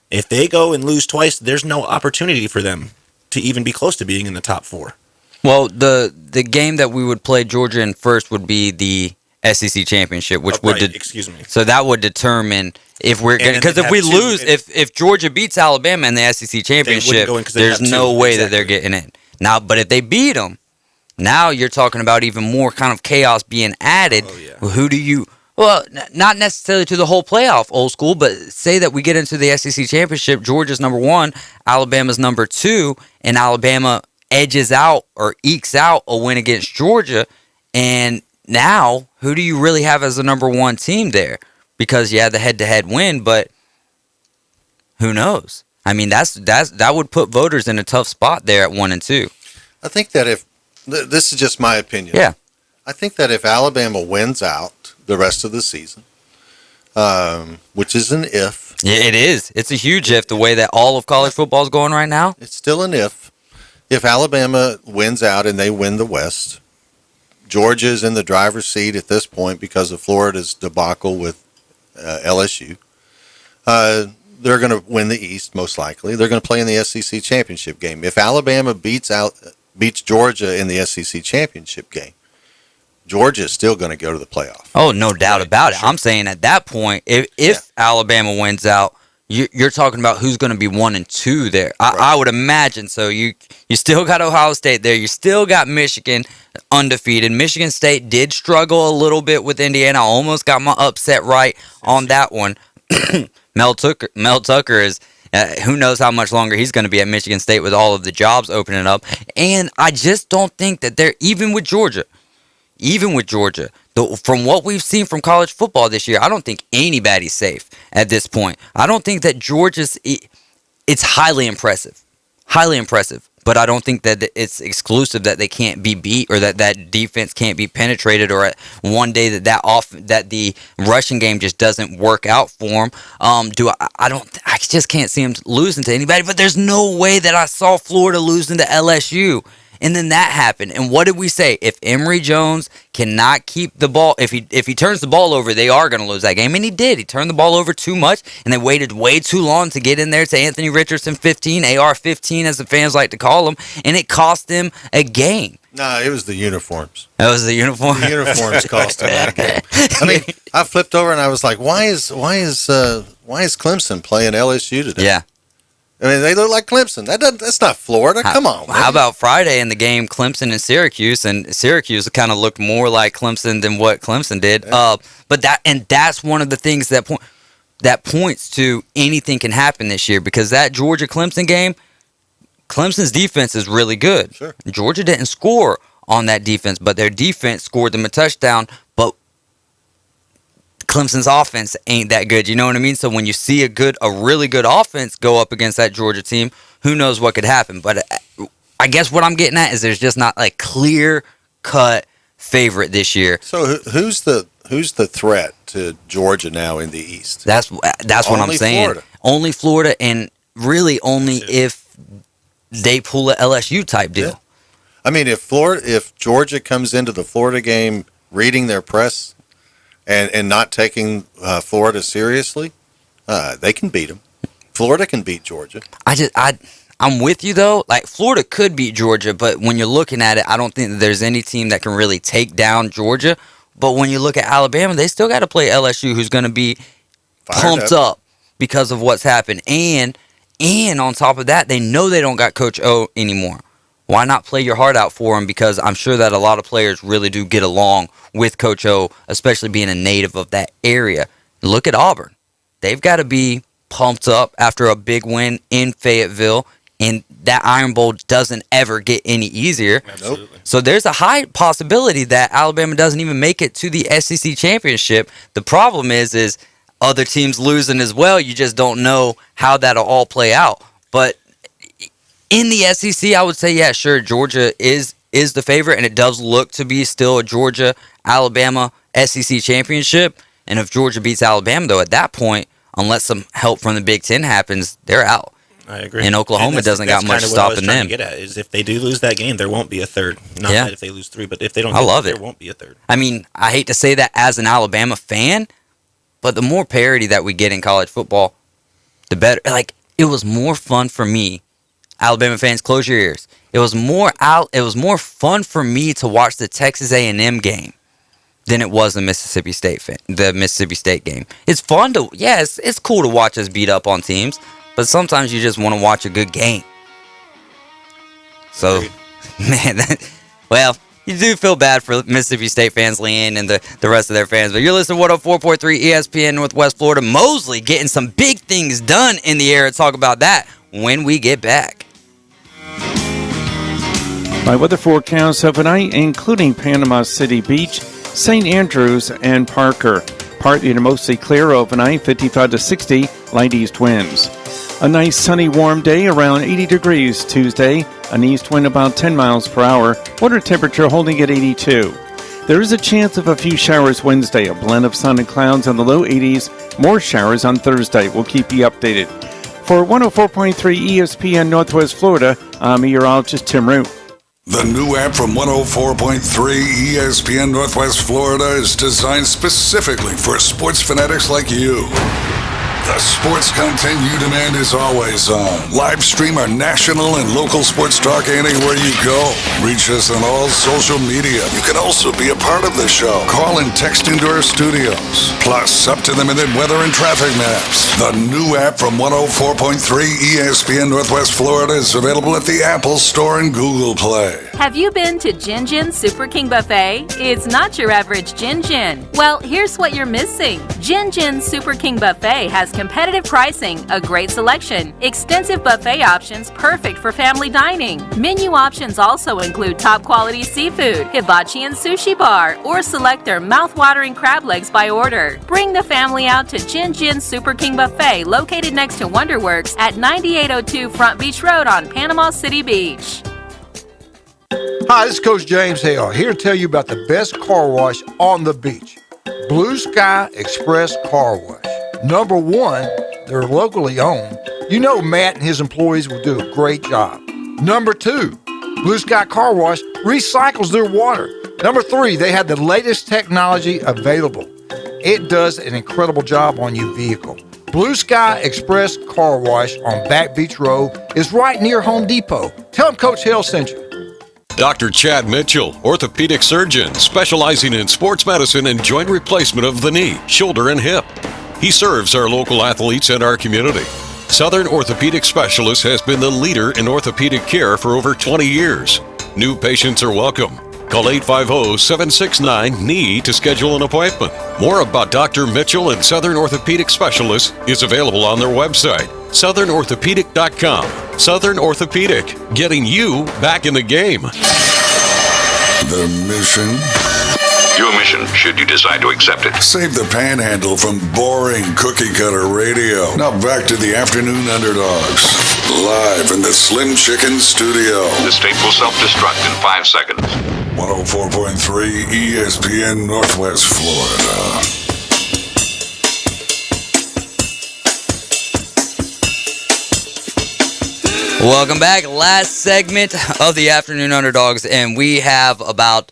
If they go and lose twice, there's no opportunity for them to even be close to being in the top 4. Well, the game that we would play Georgia in first would be the SEC championship, which would excuse me. So that would determine if we're going, because if we lose, if Georgia beats Alabama in the SEC championship, there's no way that they're getting in. Now, but if they beat them, now you're talking about even more kind of chaos being added. Oh, yeah. Who do you? Well, not necessarily to the whole playoff, Old School, but say that we get into the SEC championship, Georgia's number 1, Alabama's number 2, and Alabama edges out or ekes out a win against Georgia, and now who do you really have as the number 1 team there? Because you had the head-to-head win, but who knows? I mean, that would put voters in a tough spot there at 1 and 2. I think that if this is just my opinion. Yeah. I think that if Alabama wins out the rest of the season, which is an if. Yeah, it is. It's a huge if, the way that all of college football is going right now. It's still an if. If Alabama wins out and they win the West, Georgia is in the driver's seat at this point because of Florida's debacle with LSU. They're going to win the East, most likely. They're going to play in the SEC championship game. If Alabama beats Georgia in the SEC championship game, Georgia is still going to go to the playoff. Oh, no doubt about it. Sure. I'm saying at that point, if Alabama wins out, you're talking about who's going to be 1 and 2 there. I would imagine so. You still got Ohio State there. You still got Michigan undefeated. Michigan State did struggle a little bit with Indiana. I almost got my upset right on that one. Mel Tucker is. Who knows how much longer he's going to be at Michigan State with all of the jobs opening up. And I just don't think that they're, even with Georgia, from what we've seen from college football this year, I don't think anybody's safe at this point. I don't think that Georgia's, it's highly impressive. Highly impressive. but I don't think that it's exclusive that they can't be beat or that defense can't be penetrated or at one day that the rushing game just doesn't work out for them. I just can't see them losing to anybody, but there's no way that I saw Florida losing to LSU. And then that happened. And what did we say? If Emory Jones cannot keep the ball, if he turns the ball over, they are going to lose that game. And he did. He turned the ball over too much, and they waited way too long to get in there to Anthony Richardson 15, AR-15 as the fans like to call him, and it cost them a game. No, it was the uniforms. That was the uniform? The uniforms cost them that game. I mean, I flipped over and I was like, why is Clemson playing LSU today? Yeah. I mean, they look like Clemson. That's not Florida. Come on. Man. How about Friday in the game, Clemson and Syracuse? And Syracuse kind of looked more like Clemson than what Clemson did. Yeah. But that's one of the things that points to anything can happen this year, because that Georgia-Clemson game, Clemson's defense is really good. Sure. Georgia didn't score on that defense, but their defense scored them a touchdown. But Clemson's offense ain't that good. You know what I mean? So when you see a really good offense go up against that Georgia team, who knows what could happen? But I guess what I'm getting at is there's just not a clear-cut favorite this year. So who's the threat to Georgia now in the East? That's what I'm saying. Florida. Only Florida, and really only if they pull a LSU type deal. Yeah. I mean, if Georgia comes into the Florida game reading their press and not taking Florida seriously, they can beat them. Florida can beat Georgia. I'm with you, though. Like, Florida could beat Georgia, but when you're looking at it, I don't think that there's any team that can really take down Georgia. But when you look at Alabama, they still got to play LSU, who's going to be pumped up because of what's happened. And on top of that, they know they don't got Coach O anymore. Why not play your heart out for him? Because I'm sure that a lot of players really do get along with Coach O, especially being a native of that area. Look at Auburn. They've got to be pumped up after a big win in Fayetteville, and that Iron Bowl doesn't ever get any easier. Absolutely. So there's a high possibility that Alabama doesn't even make it to the SEC championship. The problem is other teams losing as well. You just don't know how that'll all play out. But in the SEC, I would say, yeah, sure, Georgia is the favorite, and it does look to be still a Georgia-Alabama SEC championship. And if Georgia beats Alabama, though, at that point, unless some help from the Big Ten happens, they're out. I agree. And Oklahoma doesn't got much stopping them. Get at is if they do lose that game, there won't be a third. Not that if they lose three, but if they don't, there won't be a third. I mean, I hate to say that as an Alabama fan, but the more parity that we get in college football, the better. Like, it was more fun for me. Alabama fans, close your ears. It was more fun for me to watch the Texas A&M game than it was the Mississippi State game. It's fun to, it's cool to watch us beat up on teams, but sometimes you just want to watch a good game. So, man, you do feel bad for Mississippi State fans, Leanne, and the rest of their fans. But you're listening to 104.3 ESPN Northwest Florida. Mosley getting some big things done in the air. Talk about that when we get back. My weather forecasts overnight, including Panama City Beach, St. Andrews, and Parker. Partly to mostly clear overnight, 55 to 60, light east winds. A nice sunny warm day, around 80 degrees Tuesday. An east wind about 10 miles per hour. Water temperature holding at 82. There is a chance of a few showers Wednesday, a blend of sun and clouds in the low 80s. More showers on Thursday. We'll keep you updated. For 104.3 ESPN Northwest Florida, I'm meteorologist Tim Root. The new app from 104.3 ESPN Northwest Florida is designed specifically for sports fanatics like you. The sports content you demand is always on. Live stream our national and local sports talk anywhere you go. Reach us on all social media. You can also be a part of the show. Call and text into our studios. Plus, up-to-the-minute weather and traffic maps. The new app from 104.3 ESPN Northwest Florida is available at the Apple Store and Google Play. Have you been to Gin Gin Super King Buffet? It's not your average Gin Gin. Well, here's what you're missing. Gin Gin Super King Buffet has competitive pricing, a great selection, extensive buffet options perfect for family dining. Menu options also include top quality seafood, hibachi and sushi bar, or select their mouth-watering crab legs by order. Bring the family out to Gin Gin Super King Buffet, located next to Wonderworks at 9802 Front Beach Road on Panama City Beach. Hi, this is Coach James Hale, here to tell you about the best car wash on the beach. Blue Sky Express Car Wash. Number one, they're locally owned. You know Matt and his employees will do a great job. Number two, Blue Sky Car Wash recycles their water. Number three, they have the latest technology available. It does an incredible job on your vehicle. Blue Sky Express Car Wash on Back Beach Road is right near Home Depot. Tell them Coach Hale sent you. Dr. Chad Mitchell, orthopedic surgeon specializing in sports medicine and joint replacement of the knee, shoulder, and hip. He serves our local athletes and our community. Southern Orthopedic Specialist has been the leader in orthopedic care for over 20 years. New patients are welcome. Call 850-769-KNEE to schedule an appointment. More about Dr. Mitchell and Southern Orthopedic Specialist is available on their website, southernorthopedic.com. Southern Orthopedic, getting you back in the game. The mission? Your mission, should you decide to accept it. Save the panhandle from boring cookie-cutter radio. Now back to the Afternoon Underdogs. Live in the Slim Chicken studio. The state will self-destruct in 5 seconds. 104.3 ESPN Northwest Florida. Welcome back. Last segment of the Afternoon Underdogs, and we have about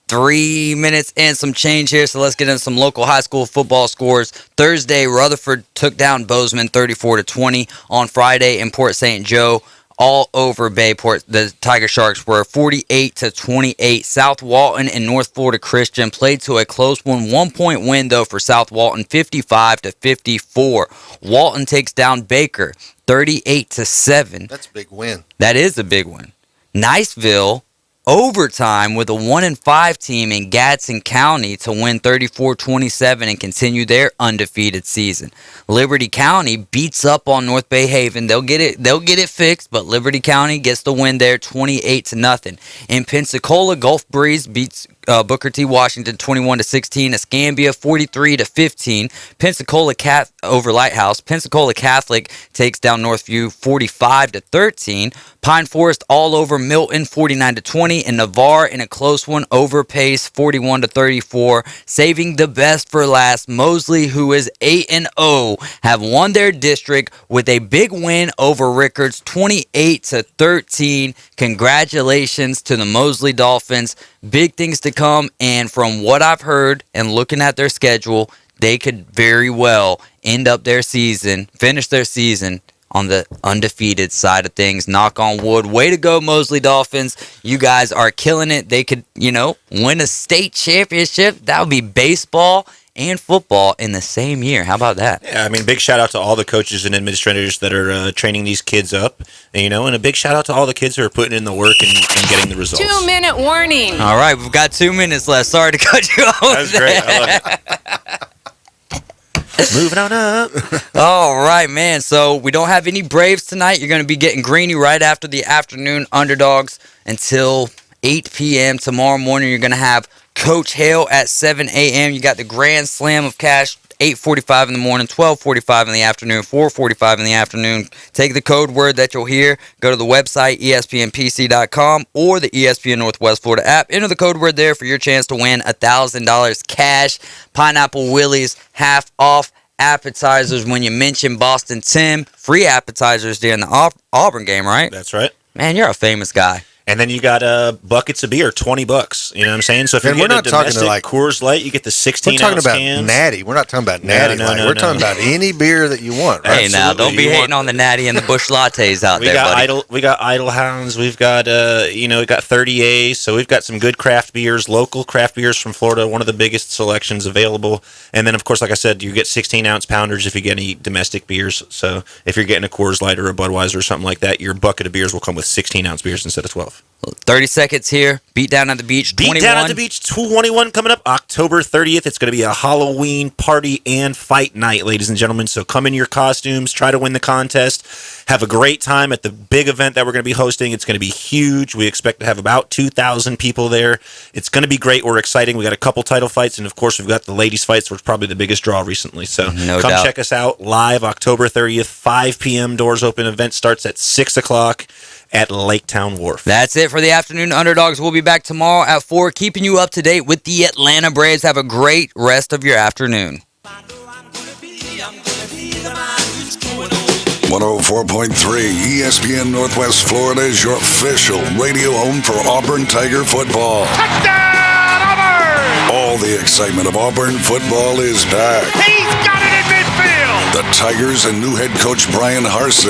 3 minutes and some change here, so let's get into some local high school football scores. Thursday, Rutherford took down Bozeman 34-20. On Friday in Port St. Joe, all over Bayport, the Tiger Sharks were 48-28. South Walton and North Florida Christian played to a close one. 1-point win, though, for South Walton, 55-54. Walton takes down Baker 38-7. That's a big win. That is a big one. Niceville overtime with a 1-5 team in Gadsden County to win 34-27 and continue their undefeated season. Liberty County beats up on North Bay Haven. They'll get it fixed, but Liberty County gets the win there 28-0. In Pensacola, Gulf Breeze beats Booker T. Washington 21-16. Escambia 43-15. Pensacola over Lighthouse. Pensacola Catholic takes down Northview 45-13. Pine Forest all over Milton 49-20. And Navarre in a close one over Pace 41-34. Saving the best for last, Mosley, who is 8-0, have won their district with a big win over Rickards 28-13. Congratulations to the Mosley Dolphins. Big things to come, and from what I've heard and looking at their schedule, they could very well finish their season on the undefeated side of things. Knock on wood. Way to go, Mosley Dolphins. You guys are killing it. They could, win a state championship. That would be baseball and football in the same year. How about that? Yeah, I mean, big shout out to all the coaches and administrators that are training these kids up, and a big shout out to all the kids who are putting in the work and getting the results. 2-minute warning. All right, we've got 2 minutes left. Sorry to cut you off. That was great. I love it. Moving on up. All right, man. So we don't have any Braves tonight. You're going to be getting Greeny right after the Afternoon Underdogs until 8 p.m. Tomorrow morning, you're going to have Coach Hale at 7 a.m. You got the Grand Slam of Cash, 8:45 in the morning, 12:45 in the afternoon, 4:45 in the afternoon. Take the code word that you'll hear. Go to the website, espnpc.com, or the ESPN Northwest Florida app. Enter the code word there for your chance to win $1,000 cash. Pineapple Willie's half off appetizers when you mention Boston Tim. Free appetizers during the Auburn game, right? That's right. Man, you're a famous guy. And then you got buckets of beer, $20. You know what I'm saying? So if you're getting a domestic Coors Light, you get the 16-ounce cans. We're talking about Natty. We're not talking about Natty Light. We're talking about any beer that you want. Right? Hey, now, don't be hating on the Natty and the Busch Lattes out there, buddy. We got Idle Hounds. We've got, we got 30As. So we've got some good craft beers, local craft beers from Florida, one of the biggest selections available. And then, of course, like I said, you get 16-ounce pounders if you get any domestic beers. So if you're getting a Coors Light or a Budweiser or something like that, your bucket of beers will come with 16-ounce beers instead of 12. 30 seconds here. Beat Down at the Beach 21. Beat Down at the Beach 21 coming up October 30th. It's going to be a Halloween party and fight night, ladies and gentlemen. So come in your costumes, try to win the contest, have a great time at the big event that we're going to be hosting. It's going to be huge. We expect to have about 2,000 people there. It's going to be great. We're exciting. We got a couple title fights, and of course, we've got the ladies' fights, which is probably the biggest draw recently. So No come doubt. check us out live October 30th, 5 p.m. Doors open. Event starts at 6 o'clock. At Laketown Wharf. That's it for the Afternoon Underdogs. We'll be back tomorrow at 4, keeping you up to date with the Atlanta Braves. Have a great rest of your afternoon. 104.3 ESPN Northwest Florida is your official radio home for Auburn Tiger football. Touchdown, Auburn! All the excitement of Auburn football is back. He's got it in midfield! The Tigers and new head coach Brian Harsin